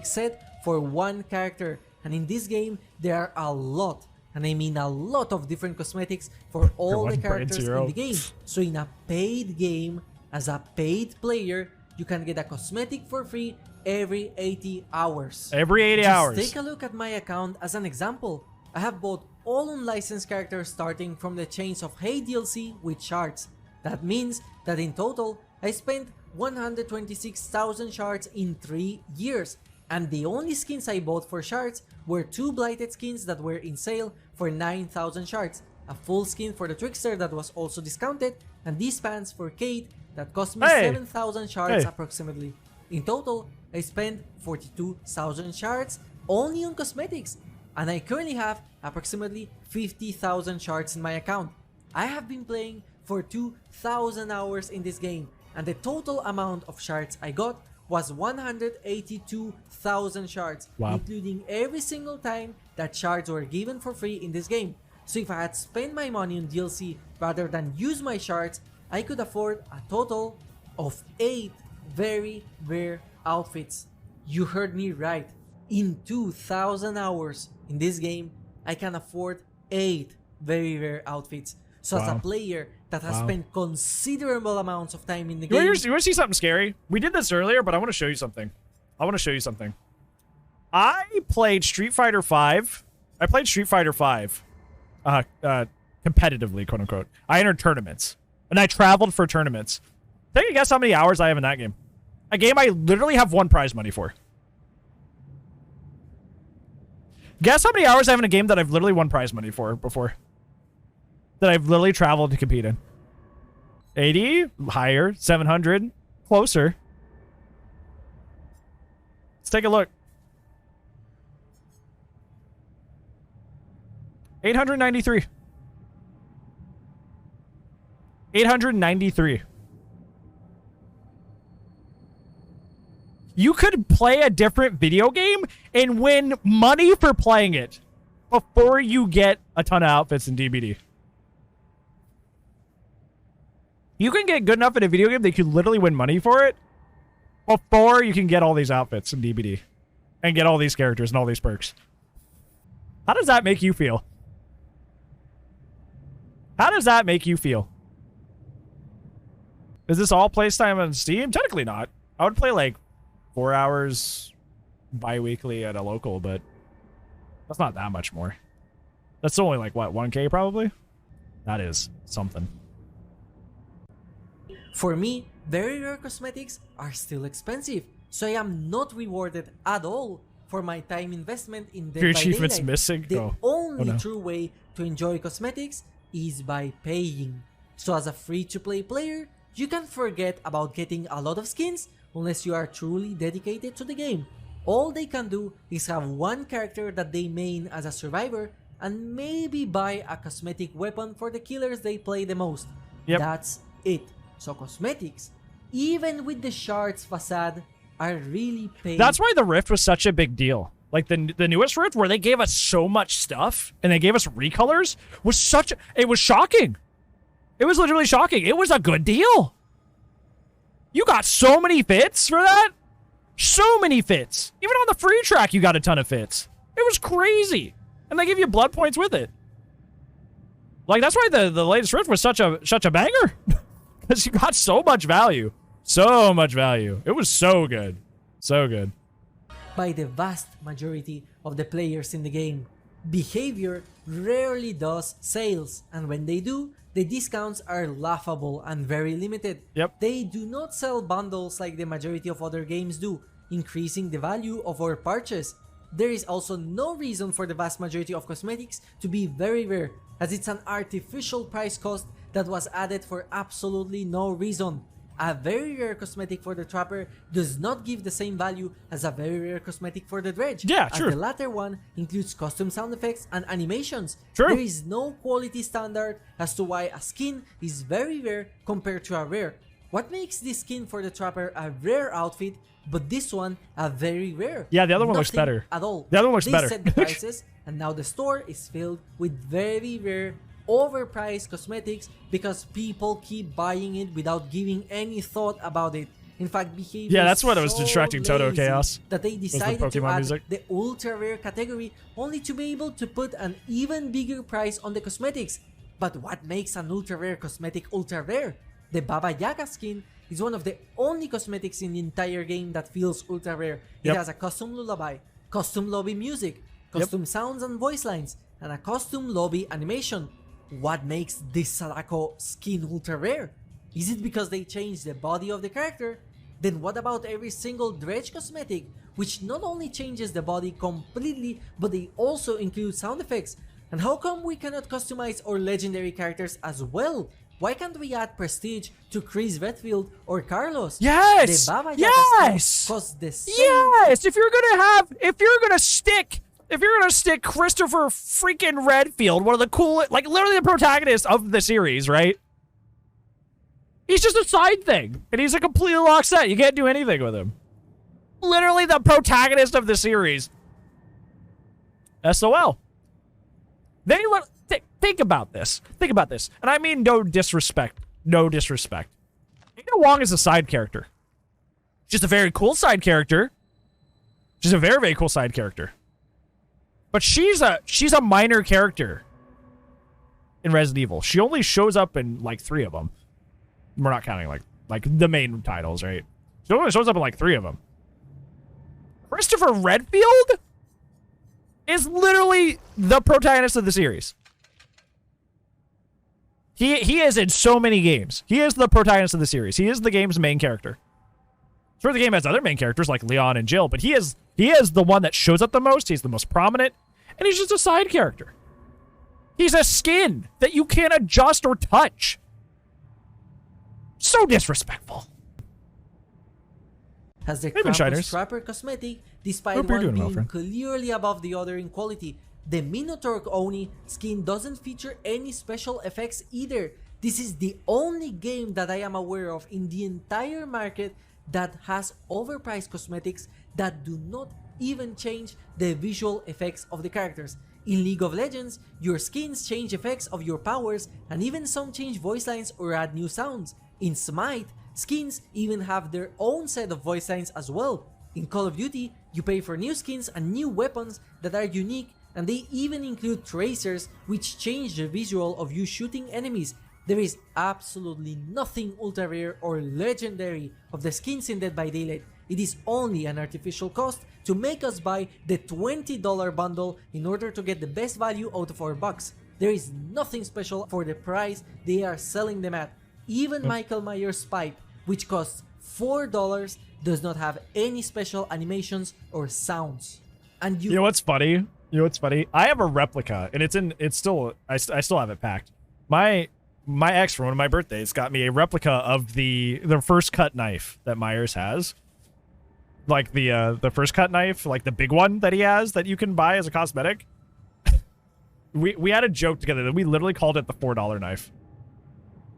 Set for one character, and in this game there are a lot, and I mean a lot of different cosmetics for all the characters in the game. So in a paid game, as a paid player, you can get a cosmetic for free every 80 hours. Every 80 hours. Take a look at my account as an example. I have bought all unlicensed characters starting from the Chains of Hate DLC with shards. That means that in total, I spent 126,000 shards in 3 years. And the only skins I bought for shards were 2 blighted skins that were in sale for 9,000 shards, a full skin for the Trickster that was also discounted, and these pants for Kate that cost me 7,000 shards approximately. In total, I spent 42,000 shards only on cosmetics, and I currently have approximately 50,000 shards in my account. I have been playing for 2,000 hours in this game, and the total amount of shards I got was 182,000 shards, including every single time that shards were given for free in this game. So if I had spent my money on DLC rather than use my shards, I could afford a total of 8 very rare outfits. You heard me right. In 2,000 hours in this game, I can afford 8 very rare outfits. So as a player that has spent considerable amounts of time in the game... You want to see something scary? We did this earlier, but I want to show you something. I played Street Fighter 5. I played Street Fighter 5 competitively, quote unquote. I entered tournaments, and I traveled for tournaments. Take a guess how many hours I have in that game. A game I literally have 1 prize money for. Guess how many hours I have in a game that I've literally won prize money for before? That I've literally traveled to compete in. 80? Higher. 700? Closer. Let's take a look. 893. 893. You could play a different video game and win money for playing it before you get a ton of outfits in DBD. You can get good enough in a video game that you could literally win money for it before you can get all these outfits in DBD and get all these characters and all these perks. How does that make you feel? How does that make you feel? Is this all playtime on Steam? Technically not. I would play like 4 hours bi-weekly at a local, but that's not that much more. That's only like, what, 1K probably? That is something. For me, very rare cosmetics are still expensive, so I am not rewarded at all for my time investment in Dead Your by achievement's Daylight. missing? The only no. true way to enjoy cosmetics is by paying. So as a free-to-play player, you can forget about getting a lot of skins unless you are truly dedicated to the game. All they can do is have one character that they main as a survivor and maybe buy a cosmetic weapon for the killers they play the most. Yep. That's it. So cosmetics, even with the shards facade, are really paid. That's why the Rift was such a big deal. Like the newest Rift, where they gave us so much stuff and they gave us recolors, was such it was shocking. It was literally shocking. It was a good deal. You got so many fits for that. So many fits. Even on the free track, you got a ton of fits. It was crazy. And they give you blood points with it. Like, that's why the latest Rift was such a banger. Because you got so much value. So much value. It was so good. So good. By the vast majority of the players in the game. Behavior rarely does sales, and when they do, the discounts are laughable and very limited. Yep. They do not sell bundles like the majority of other games do, increasing the value of our purchase. There is also no reason for the vast majority of cosmetics to be very rare, as it's an artificial price cost that was added for absolutely no reason. A very rare cosmetic for the Trapper does not give the same value as a very rare cosmetic for the Dredge. Yeah, as true. the latter one includes custom sound effects and animations. True. There is no quality standard as to why a skin is very rare compared to a rare. What makes this skin for the Trapper a rare outfit, but this one a very rare? Yeah, the other one looks Nothing better. At all. The other one looks they better. Set the prices, and now the store is filled with very rare, overpriced cosmetics because people keep buying it without giving any thought about it. In fact, behavior Yeah, that's is what was so distracting Toto lazy Chaos. that they decided to Pokemon add music. the ultra rare category only to be able to put an even bigger price on the cosmetics. But what makes an ultra rare cosmetic ultra rare? The Baba Yaga skin is one of the only cosmetics in the entire game that feels ultra rare. It Yep. has a custom lullaby, custom lobby music, custom sounds and voice lines, and a custom lobby animation. What makes this Sadako skin ultra rare? Is it because they changed the body of the character? Then what about every single Dredge cosmetic, which not only changes the body completely, but they also include sound effects? And how come we cannot customize our legendary characters as well? Why can't we add prestige to Chris Redfield or Carlos? Yes! The Baba Yaga Yes! skin costs the same. Yes! If you're gonna stick Christopher freaking Redfield, one of the coolest, like literally the protagonist of the series, right? He's just a side thing, and he's a completely locked set. You can't do anything with him. Literally the protagonist of the series. SOL. Then you let think about this. Think about this, and I mean no disrespect. No disrespect. Ada Wong is a side character. She's a very cool side character. She's a very, very cool side character. But she's a minor character in Resident Evil. She only shows up in like 3 of them. We're not counting like the main titles, right? She only shows up in like 3 of them. Christopher Redfield is literally the protagonist of the series. He is in so many games. He is the protagonist of the series. He is the game's main character. Sure, the game has other main characters like Leon and Jill, but he is the one that shows up the most. He's the most prominent, and he's just a side character. He's a skin that you can't adjust or touch. So disrespectful. Has the Hey, Krampus Shiners. Trapper cosmetic, despite Hope you're one doing well, being friend. clearly above the other in quality. The Minotaur Oni skin doesn't feature any special effects either. This is the only game that I am aware of in the entire market that has overpriced cosmetics that do not even change the visual effects of the characters. In League of Legends, your skins change effects of your powers, and even some change voice lines or add new sounds. In Smite, skins even have their own set of voice lines as well. In Call of Duty, you pay for new skins and new weapons that are unique, and they even include tracers which change the visual of you shooting enemies. There is absolutely nothing ultra rare or legendary of the skins in Dead by Daylight. It is only an artificial cost to make us buy the $20 bundle in order to get the best value out of our bucks. There is nothing special for the price they are selling them at. Even Michael Myers' pipe, which costs $4, does not have any special animations or sounds. And You know what's funny? You know what's funny? I have a replica, and I still have it packed. My ex for one of my birthdays got me a replica of the first cut knife that Myers has. Like the first cut knife, like the big one that he has that you can buy as a cosmetic. we had a joke together that we literally called it the $4 knife.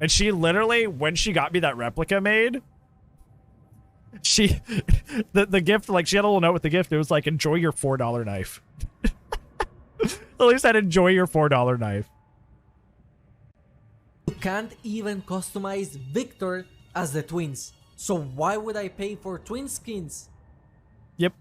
And she literally, when she got me that replica made, the gift, like she had a little note with the gift. It was like, enjoy your $4 knife. At least I'd enjoy your $4 knife. you can't even customize Victor as the twins. So why would I pay for twin skins? Yep.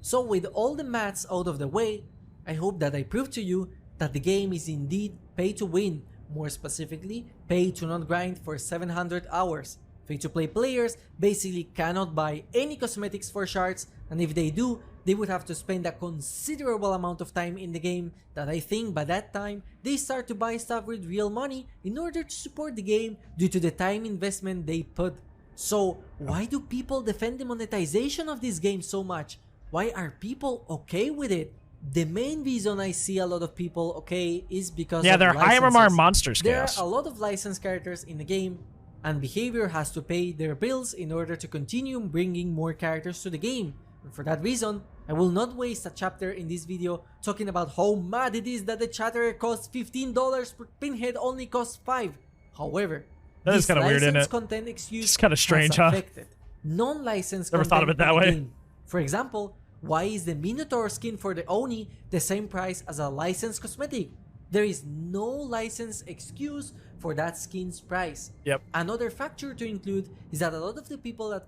So with all the maths out of the way, I hope that I proved to you that the game is indeed pay to win. More specifically, pay to not grind for 700 hours. Free-to-play players basically cannot buy any cosmetics for shards, and if they do, they would have to spend a considerable amount of time in the game that I think by that time they start to buy stuff with real money in order to support the game due to the time investment they put. So why do people defend the monetization of this game so much? Why are people okay with it? The main reason I see a lot of people okay is because of they're high MMR licenses. monsters. There Chaos. are a lot of licensed characters in the game, and behavior has to pay their bills in order to continue bringing more characters to the game. And for that reason, I will not waste a chapter in this video talking about how mad it is that the Chatterer costs $15 but Pinhead only costs $5. However, That is kind of weird, isn't it? content excuse It's kind of strange, has huh? affected non-licensed Never thought of content it that in the way. game. For example, why is the Minotaur skin for the Oni the same price as a licensed cosmetic? There is no license excuse for that skin's price. Yep. Another factor to include is that a lot of the people that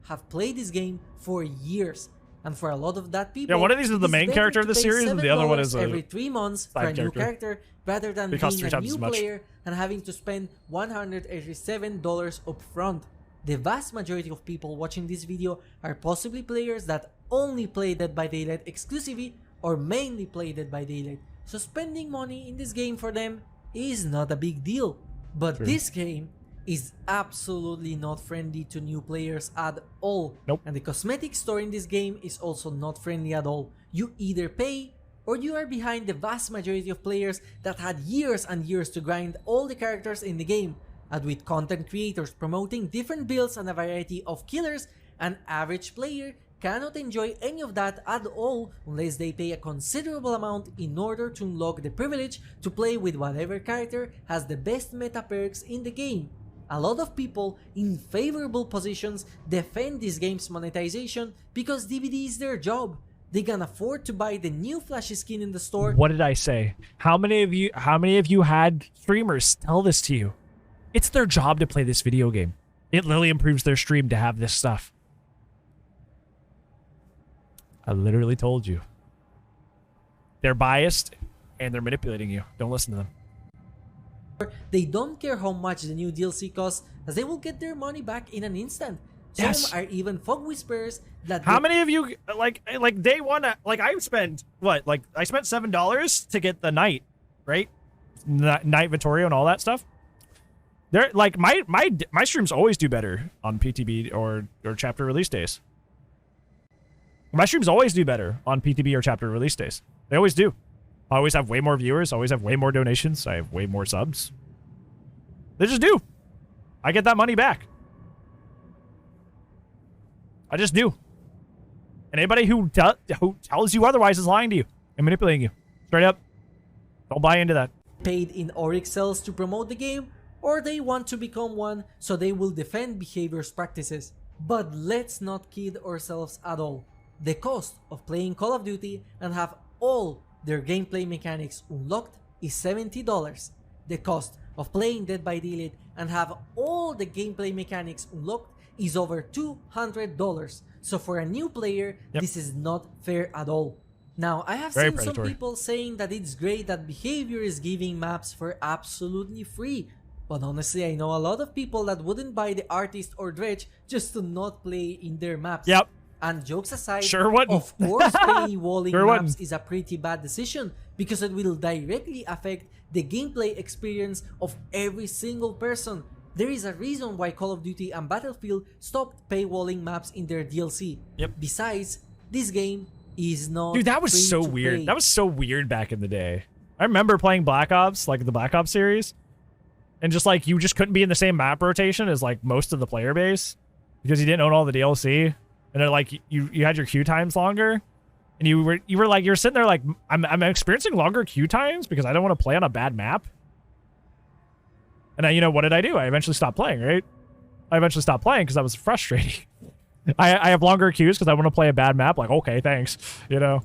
have played this game for years. And for a lot of that people, Yeah, one of these is the it's main better character of to the pay series, and the other one $7 is a every 3 months for a side new character. character rather than It costs being 3 a times new as much. player and having to spend $187 upfront. The vast majority of people watching this video are possibly players that only play Dead by Daylight exclusively or mainly play Dead by Daylight. So spending money in this game for them is not a big deal. But True. this game is absolutely not friendly to new players at all. Nope. And the cosmetic store in this game is also not friendly at all. You either pay or you are behind the vast majority of players that had years and years to grind all the characters in the game. And with content creators promoting different builds and a variety of killers, an average player cannot enjoy any of that at all unless they pay a considerable amount in order to unlock the privilege to play with whatever character has the best meta perks in the game. A lot of people in favorable positions defend this game's monetization because DBD is their job. They can afford to buy the new flashy skin in the store. What did I say? How many of you had streamers tell this to you? It's their job to play this video game. It literally improves their stream to have this stuff. I literally told you. They're biased and they're manipulating you. Don't listen to them. They don't care how much the new DLC costs, as they will get their money back in an instant. Some Yes. are even fog whispers that How many of you like day one? Like I spent what? Like I spent $7 to get the night, right? Night Vittorio and all that stuff. They're like my streams always do better on PTB or chapter release days. My streams always do better on PTB or chapter release days. They always do. I always have way more viewers. I always have way more donations. I have way more subs. They just do. I get that money back. I just do. And anybody who tells you otherwise is lying to you and manipulating you. Straight up. Don't buy into that. Paid in Oryx cells to promote the game, or they want to become one, so they will defend behavior's practices. But let's not kid ourselves at all. The cost of playing Call of Duty and have all their gameplay mechanics unlocked is $70. The cost of playing Dead by Daylight and have all the gameplay mechanics unlocked is over $200. So for a new player, this is not fair at all. Now, I have seen some people saying that it's great that Behavior is giving maps for absolutely free. But honestly, I know a lot of people that wouldn't buy the Artist or Dredge just to not play in their maps. Yep. And jokes aside, sure wouldn't. Of course paywalling sure maps wouldn't. is a pretty bad decision because it will directly affect the gameplay experience of every single person. There is a reason why Call of Duty and Battlefield stopped paywalling maps in their DLC. Yep. Besides, this game is not Dude, that was so weird. play. That was so weird back in the day. I remember playing Black Ops, like the Black Ops series, and just like you just couldn't be in the same map rotation as like most of the player base because you didn't own all the DLC, and then like you had your queue times longer, and you were like you're sitting there like I'm experiencing longer queue times because I don't want to play on a bad map. And you know what did I do? I eventually stopped playing, right? I eventually stopped playing because that was frustrating. I have longer queues because I want to play a bad map. Like, okay, thanks. You know,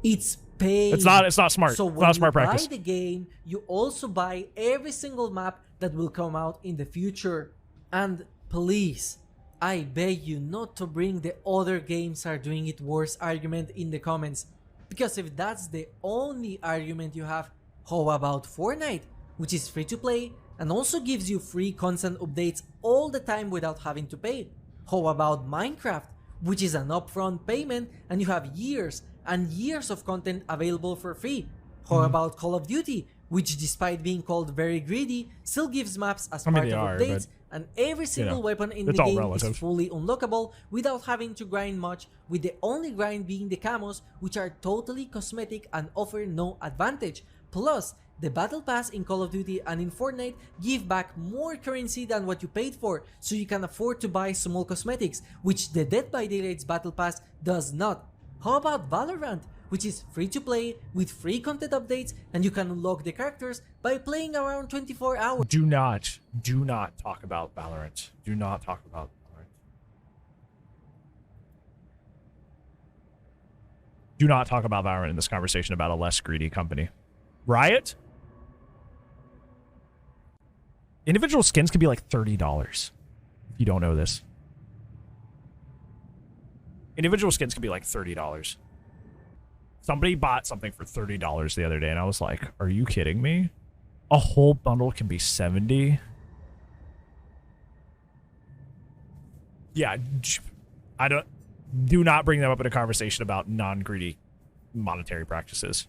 it's paid. It's not smart. So it's when not smart you practice. buy the game, you also buy every single map that will come out in the future. And please, I beg you not to bring the other games are doing it worse argument in the comments. Because if that's the only argument you have, how about Fortnite, which is free to play and also gives you free constant updates all the time without having to pay? How about Minecraft, which is an upfront payment and you have years and years of content available for free? How about Call of Duty, which despite being called very greedy, still gives maps as part of updates, and every single weapon in the game is fully unlockable without having to grind much, with the only grind being the camos, which are totally cosmetic and offer no advantage. Plus, the Battle Pass in Call of Duty and in Fortnite give back more currency than what you paid for, so you can afford to buy small cosmetics, which the Dead by Daylight's Battle Pass does not. How about Valorant, which is free to play with free content updates, and you can unlock the characters by playing around 24 hours? Do not talk about Valorant. Do not talk about Valorant. Do not talk about Valorant in this conversation about a less greedy company. Riot? Individual skins can be like $30. If you don't know this. Individual skins can be like $30. Somebody bought something for $30 the other day, and I was like, are you kidding me? A whole bundle can be $70? Yeah, do not bring them up in a conversation about non-greedy monetary practices.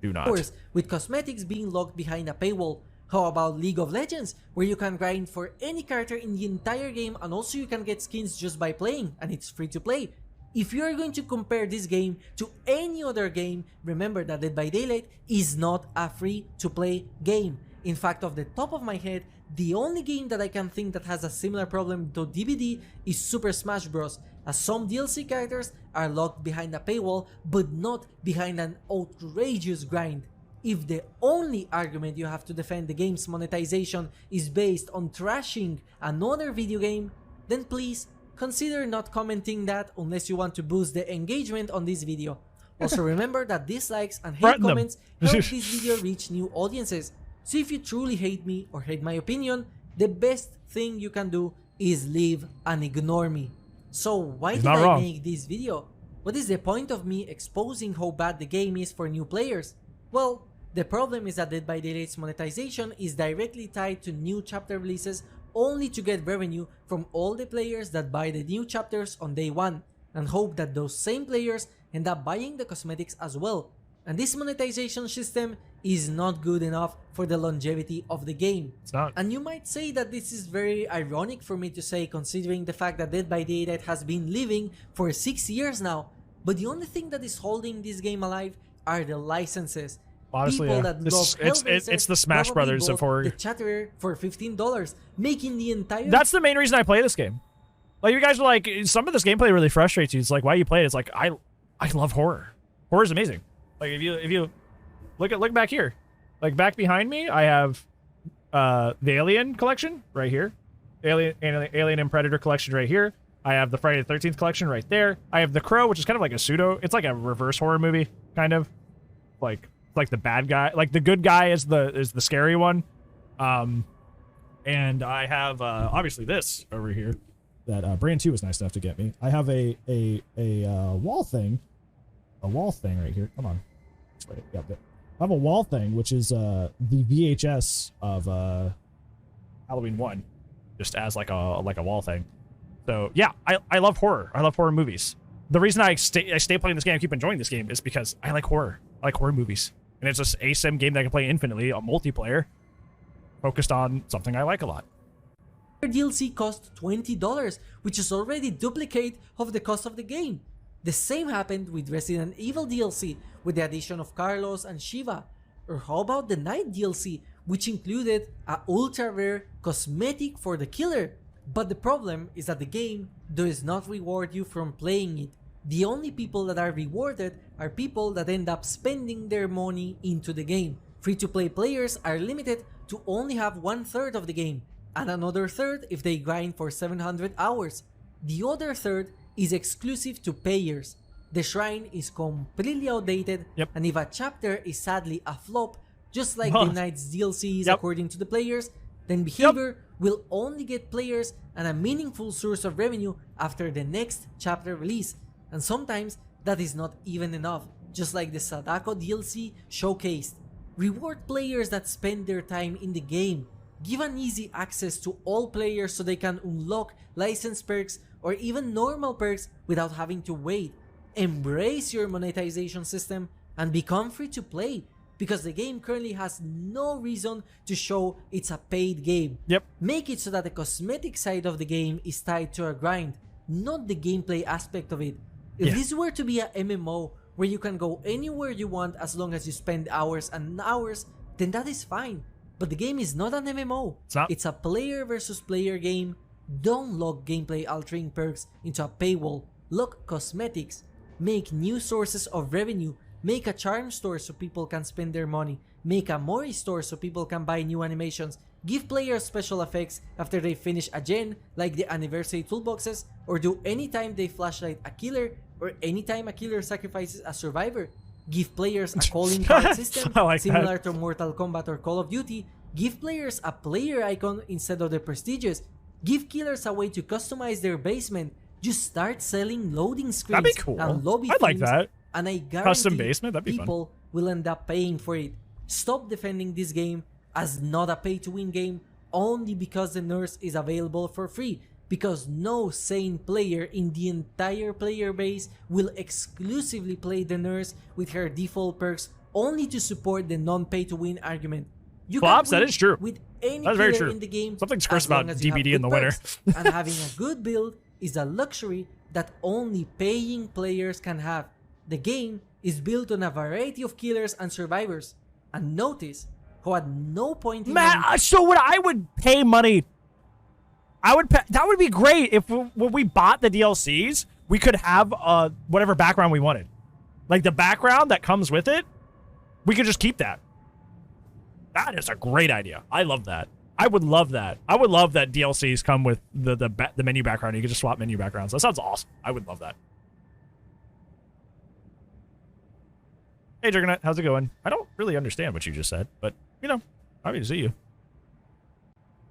Do not. Of course, with cosmetics being locked behind a paywall. How about League of Legends, where you can grind for any character in the entire game and also you can get skins just by playing, and it's free to play? If you are going to compare this game to any other game, remember that Dead by Daylight is not a free-to-play game. In fact, off the top of my head, the only game that I can think that has a similar problem to DBD is Super Smash Bros., as some DLC characters are locked behind a paywall, but not behind an outrageous grind. If the only argument you have to defend the game's monetization is based on trashing another video game, then please consider not commenting that unless you want to boost the engagement on this video. Also remember that dislikes and hate comments help this video reach new audiences. So if you truly hate me or hate my opinion, the best thing you can do is leave and ignore me. So why did I make this video? What is the point of me exposing how bad the game is for new players? Well, the problem is that Dead by Daylight's monetization is directly tied to new chapter releases only to get revenue from all the players that buy the new chapters on day one, and hope that those same players end up buying the cosmetics as well. And this monetization system is not good enough for the longevity of the game. It's not. And you might say that this is very ironic for me to say, considering the fact that Dead by Daylight has been living for 6 years now. But the only thing that is holding this game alive are the licenses. Honestly, People yeah. that love It's the Smash probably Brothers of bought horror. the Chatterer for $15, making the entire... That's the main reason I play this game. Like, you guys are like, some of this gameplay really frustrates you. It's like, why you play it? It's like, I love horror. Horror is amazing. Like, if you look back here, like back behind me, I have the Alien collection right here, Alien and Predator collection right here. I have the Friday the 13th collection right there. I have The Crow, which is kind of like a pseudo. It's like a reverse horror movie, kind of like the bad guy, like the good guy is the scary one. And I have obviously this over here that Bran 2 was nice enough to get me. I have a wall thing right here. Come on, yep. I have a wall thing, which is the VHS of Halloween 1, just as like a wall thing. So yeah, I love horror. I love horror movies. The reason I stay playing this game, I keep enjoying this game, is because I like horror. I like horror movies, and it's just a sim game that I can play infinitely, a multiplayer, focused on something I like a lot. DLC cost $20, which is already duplicate of the cost of the game. The same happened with Resident Evil DLC with the addition of Carlos and Shiva. Or how about the Night DLC, which included a ultra rare cosmetic for the killer? But the problem is that the game does not reward you from playing it. The only people that are rewarded are people that end up spending their money into the game. Free-to-play players are limited to only have 1/3 of the game, and another third if they grind for 700 hours. The other third is exclusive to payers. The shrine is completely outdated, and if a chapter is sadly a flop, just like the Knight's DLCs according to the players, then behavior will only get players and a meaningful source of revenue after the next chapter release. And sometimes that is not even enough, just like the Sadako DLC showcased. Reward players that spend their time in the game. Give an easy access to all players so they can unlock licensed perks or even normal perks without having to wait. Embrace your monetization system and become free to play, because the game currently has no reason to show it's a paid game. Make it so that the cosmetic side of the game is tied to a grind, not the gameplay aspect of it. If this were to be a MMO where you can go anywhere you want as long as you spend hours and hours, then that is fine. But the game is not an MMO. It's a player versus player game. Don't lock gameplay altering perks into a paywall. Lock cosmetics. Make new sources of revenue. Make a charm store so people can spend their money. Make a Mori store so people can buy new animations. Give players special effects after they finish a gen, like the anniversary toolboxes, or do anytime they flashlight a killer, or anytime a killer sacrifices a survivor. Give players a calling card system similar to Mortal Kombat or Call of Duty. Give players a player icon instead of the prestigious. Give killers a way to customize their basement. Just start selling loading screens. That'd be cool. And lobby I'd like themes, that. and I guarantee Custom basement, that'd be people will end up paying for it. Stop defending this game as not a pay-to-win game only because the nurse is available for free. Because no sane player in the entire player base will exclusively play the nurse with her default perks only to support the non-pay-to-win argument. You can that is true. With any That's very killer true. in the game, Something's cursed about as long as you have DBD in good the winter. perks, and having a good build is a luxury that only paying players can have. The game is built on a variety of killers and survivors. And notice how at no point in So what I would pay money, that would be great if when we bought the DLCs, we could have whatever background we wanted. Like the background that comes with it, we could just keep that. That is a great idea. I love that. I would love that. I would love that DLCs come with the menu background. You could just swap menu backgrounds. That sounds awesome. I would love that. Hey, Juggernaut, how's it going? I don't really understand what you just said, but, you know, happy to see you.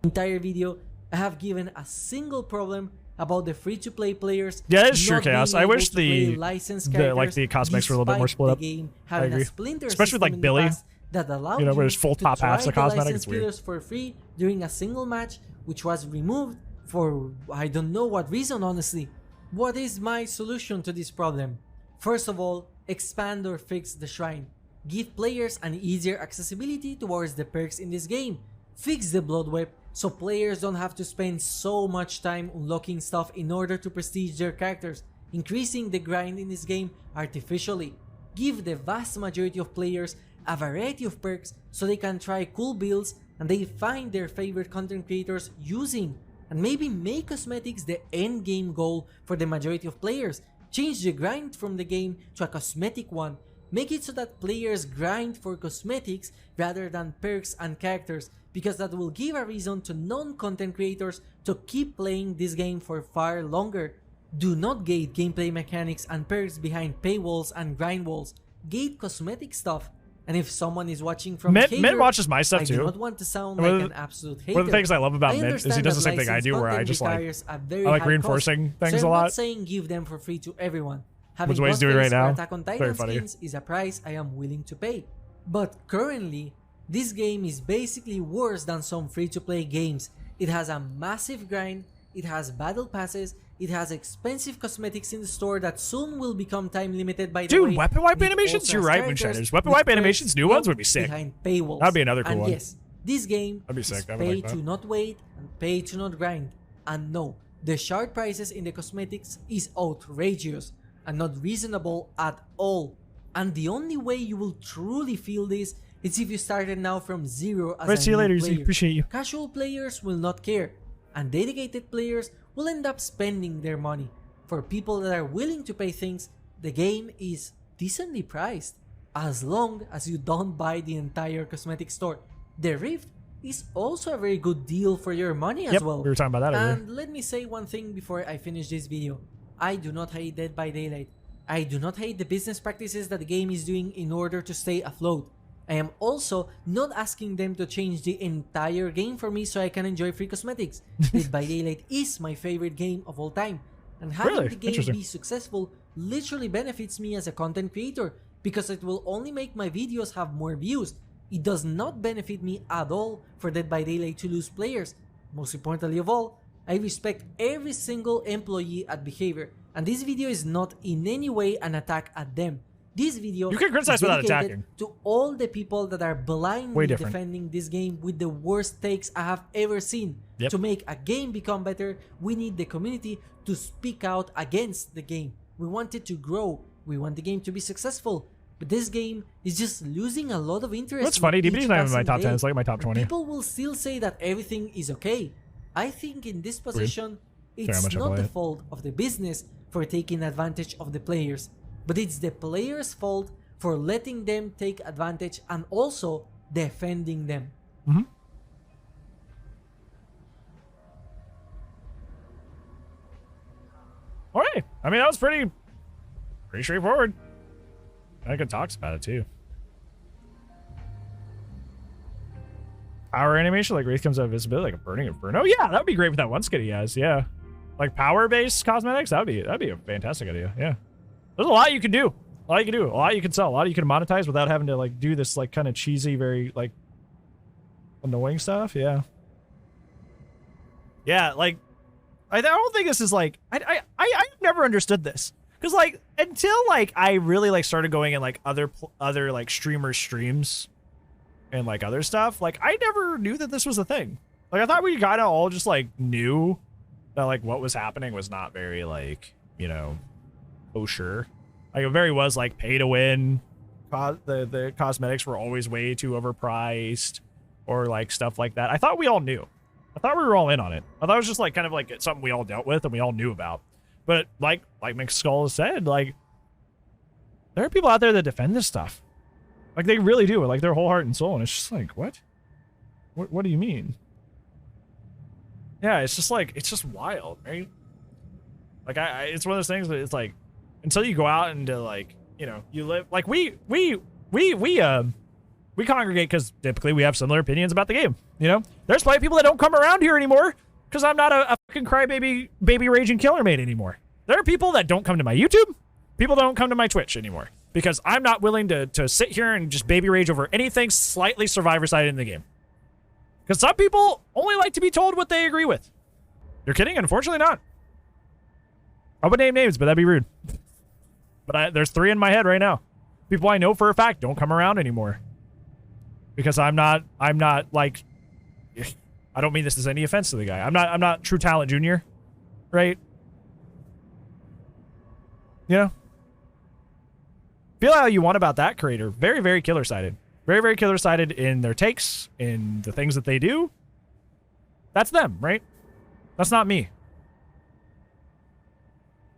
entire video, I have given a single problem about the free-to-play players. Yeah, it's true, not Chaos. being I able wish to play licensed characters the cosmetics were a little bit more split up. Game I having agree. a splinter Especially with, system like, in the Billy. past that allowed You know, where you there's full to top try halves of the cosmetic. licensed It's weird. killers for free during a single match, which was removed for I don't know what reason, honestly. What is my solution to this problem? First of all, expand or fix the shrine. Give players an easier accessibility towards the perks in this game. Fix the blood web so players don't have to spend so much time unlocking stuff in order to prestige their characters, increasing the grind in this game artificially. Give the vast majority of players a variety of perks so they can try cool builds and they find their favorite content creators using, and maybe make cosmetics the end game goal for the majority of players. Change the grind from the game to a cosmetic one. Make it so that players grind for cosmetics rather than perks and characters, because that will give a reason to non-content creators to keep playing this game for far longer. Do not gate gameplay mechanics and perks behind paywalls and grind walls. Gate cosmetic stuff. And if someone is watching from Mint watches my stuff I too. do not want to sound like an absolute hater. One of the things I love about Mint is he does the same thing I do, where I just like reinforcing things so a lot. I'm not saying give them for free to everyone. Having Which way he's doing right now. Attack on Titan skins is a price I am willing to pay. But currently, this game is basically worse than some free-to-play games. It has a massive grind, it has battle passes, it has expensive cosmetics in the store that soon will become time limited by the way. Dude, weapon wipe animations? You're right, Moonshiners. Weapon wipe animations, new ones would be sick. Behind paywalls. That'd be another cool and one. Yes, this game That'd be sick. is I would pay like that. to not wait and pay to not grind. And no, the shard prices in the cosmetics is outrageous and not reasonable at all. And the only way you will truly feel this is if you started now from zero as See a you new later, player. Z. Appreciate you. Casual players will not care, and dedicated players will end up spending their money. For people that are willing to pay things, the game is decently priced, as long as you don't buy the entire cosmetic store. The Rift is also a very good deal for your money as well. We were talking about that earlier. And let me say one thing before I finish this video. I do not hate Dead by Daylight. I do not hate the business practices that the game is doing in order to stay afloat. I am also not asking them to change the entire game for me so I can enjoy free cosmetics. Dead by Daylight is my favorite game of all time. And having the game be successful literally benefits me as a content creator, because it will only make my videos have more views. It does not benefit me at all for Dead by Daylight to lose players. Most importantly of all, I respect every single employee at Behavior, and this video is not in any way an attack at them. This video You can criticize is without dedicated attacking. to all the people that are blindly Way different. defending this game with the worst takes I have ever seen. Yep. To make a game become better, we need the community to speak out against the game. We want it to grow. We want the game to be successful. But this game is just losing a lot of interest. What's funny, with DBD'S each not even in my passing top 10. day. It's like my top 20. People will still say that everything is okay. I think in this position, how it's much I not play the it. fault of the business for taking advantage of the players, but it's the players' fault for letting them take advantage and also defending them. All right. I mean, that was pretty straightforward. I could talk about it too. Power animation, like Wraith comes out of visibility, like a burning inferno. Yeah, that'd be great with that one skin he has. Yeah, like power-based cosmetics. That'd be a fantastic idea. Yeah, there's a lot you can do. A lot you can do. A lot you can sell. A lot you can monetize without having to like do this like kind of cheesy, very like annoying stuff. Yeah. Yeah, like I don't think this is like I've never understood this. Because, like, until, like, I really, like, started going in, like, other like, streamers' streams and, like, other stuff, like, I never knew that this was a thing. Like, I thought we kind of all just, like, knew that, like, what was happening was not very, like, you know, kosher. Like, it very was, like, pay to win. The cosmetics were always way too overpriced or, like, stuff like that. I thought we all knew. I thought we were all in on it. I thought it was just, like, kind of, like, something we all dealt with and we all knew about. But like Mintskull has said, like there are people out there that defend this stuff. Like they really do, like their whole heart and soul. And it's just like, what? What do you mean? Yeah, it's just like it's just wild, right? Like it's one of those things that it's like until you go out into like, you know, you live like we congregate because typically we have similar opinions about the game. You know, there's probably people that don't come around here anymore. Because I'm not a fucking crybaby, baby raging killer maid anymore. There are people that don't come to my YouTube. People that don't come to my Twitch anymore. Because I'm not willing to sit here and just baby rage over anything slightly survivor-sided in the game. Because some people only like to be told what they agree with. You're kidding? Unfortunately not. I would name names, but that'd be rude. But there's 3 in my head right now. People I know for a fact don't come around anymore. Because I'm not like, I don't mean this as any offense to the guy. I'm not True Talent Junior, right? You know? Feel how you want about that creator. Very, very killer-sided. Very, very killer-sided in their takes, in the things that they do. That's them, right? That's not me.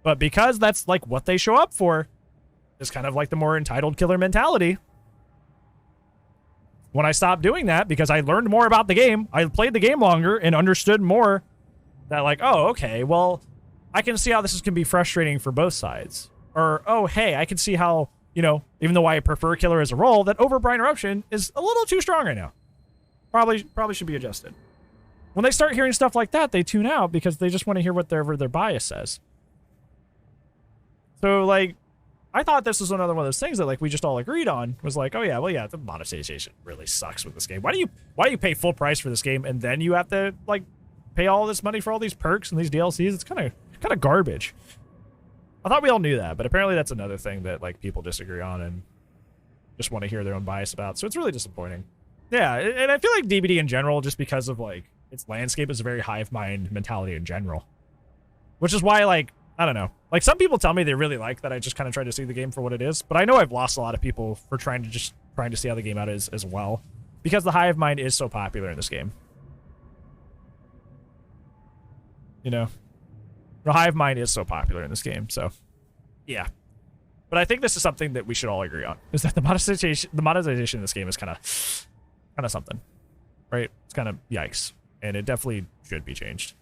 But because that's like what they show up for, is kind of like the more entitled killer mentality. When I stopped doing that, because I learned more about the game, I played the game longer and understood more that like, oh, okay, well, I can see how this can be frustrating for both sides. Or, oh, hey, I can see how, you know, even though I prefer killer as a role, that over Bran Eruption is a little too strong right now. Probably should be adjusted. When they start hearing stuff like that, they tune out because they just want to hear whatever their bias says. So, like, I thought this was another one of those things that, like, we just all agreed on. Was like, oh, yeah, well, yeah, the monetization really sucks with this game. Why do you pay full price for this game and then you have to, like, pay all this money for all these perks and these DLCs? It's kind of garbage. I thought we all knew that, but apparently that's another thing that, like, people disagree on and just want to hear their own bias about. So it's really disappointing. Yeah, and I feel like DBD in general, just because of, like, its landscape is a very hive mind mentality in general. Which is why, like, I don't know. Like, some people tell me they really like that I just kind of try to see the game for what it is, but I know I've lost a lot of people for trying to see how the game out is as well. Because the hive mind is so popular in this game. You know? The hive mind is so popular in this game, so yeah. But I think this is something that we should all agree on, is that the monetization in this game is kind of something. Right? It's kind of yikes. And it definitely should be changed.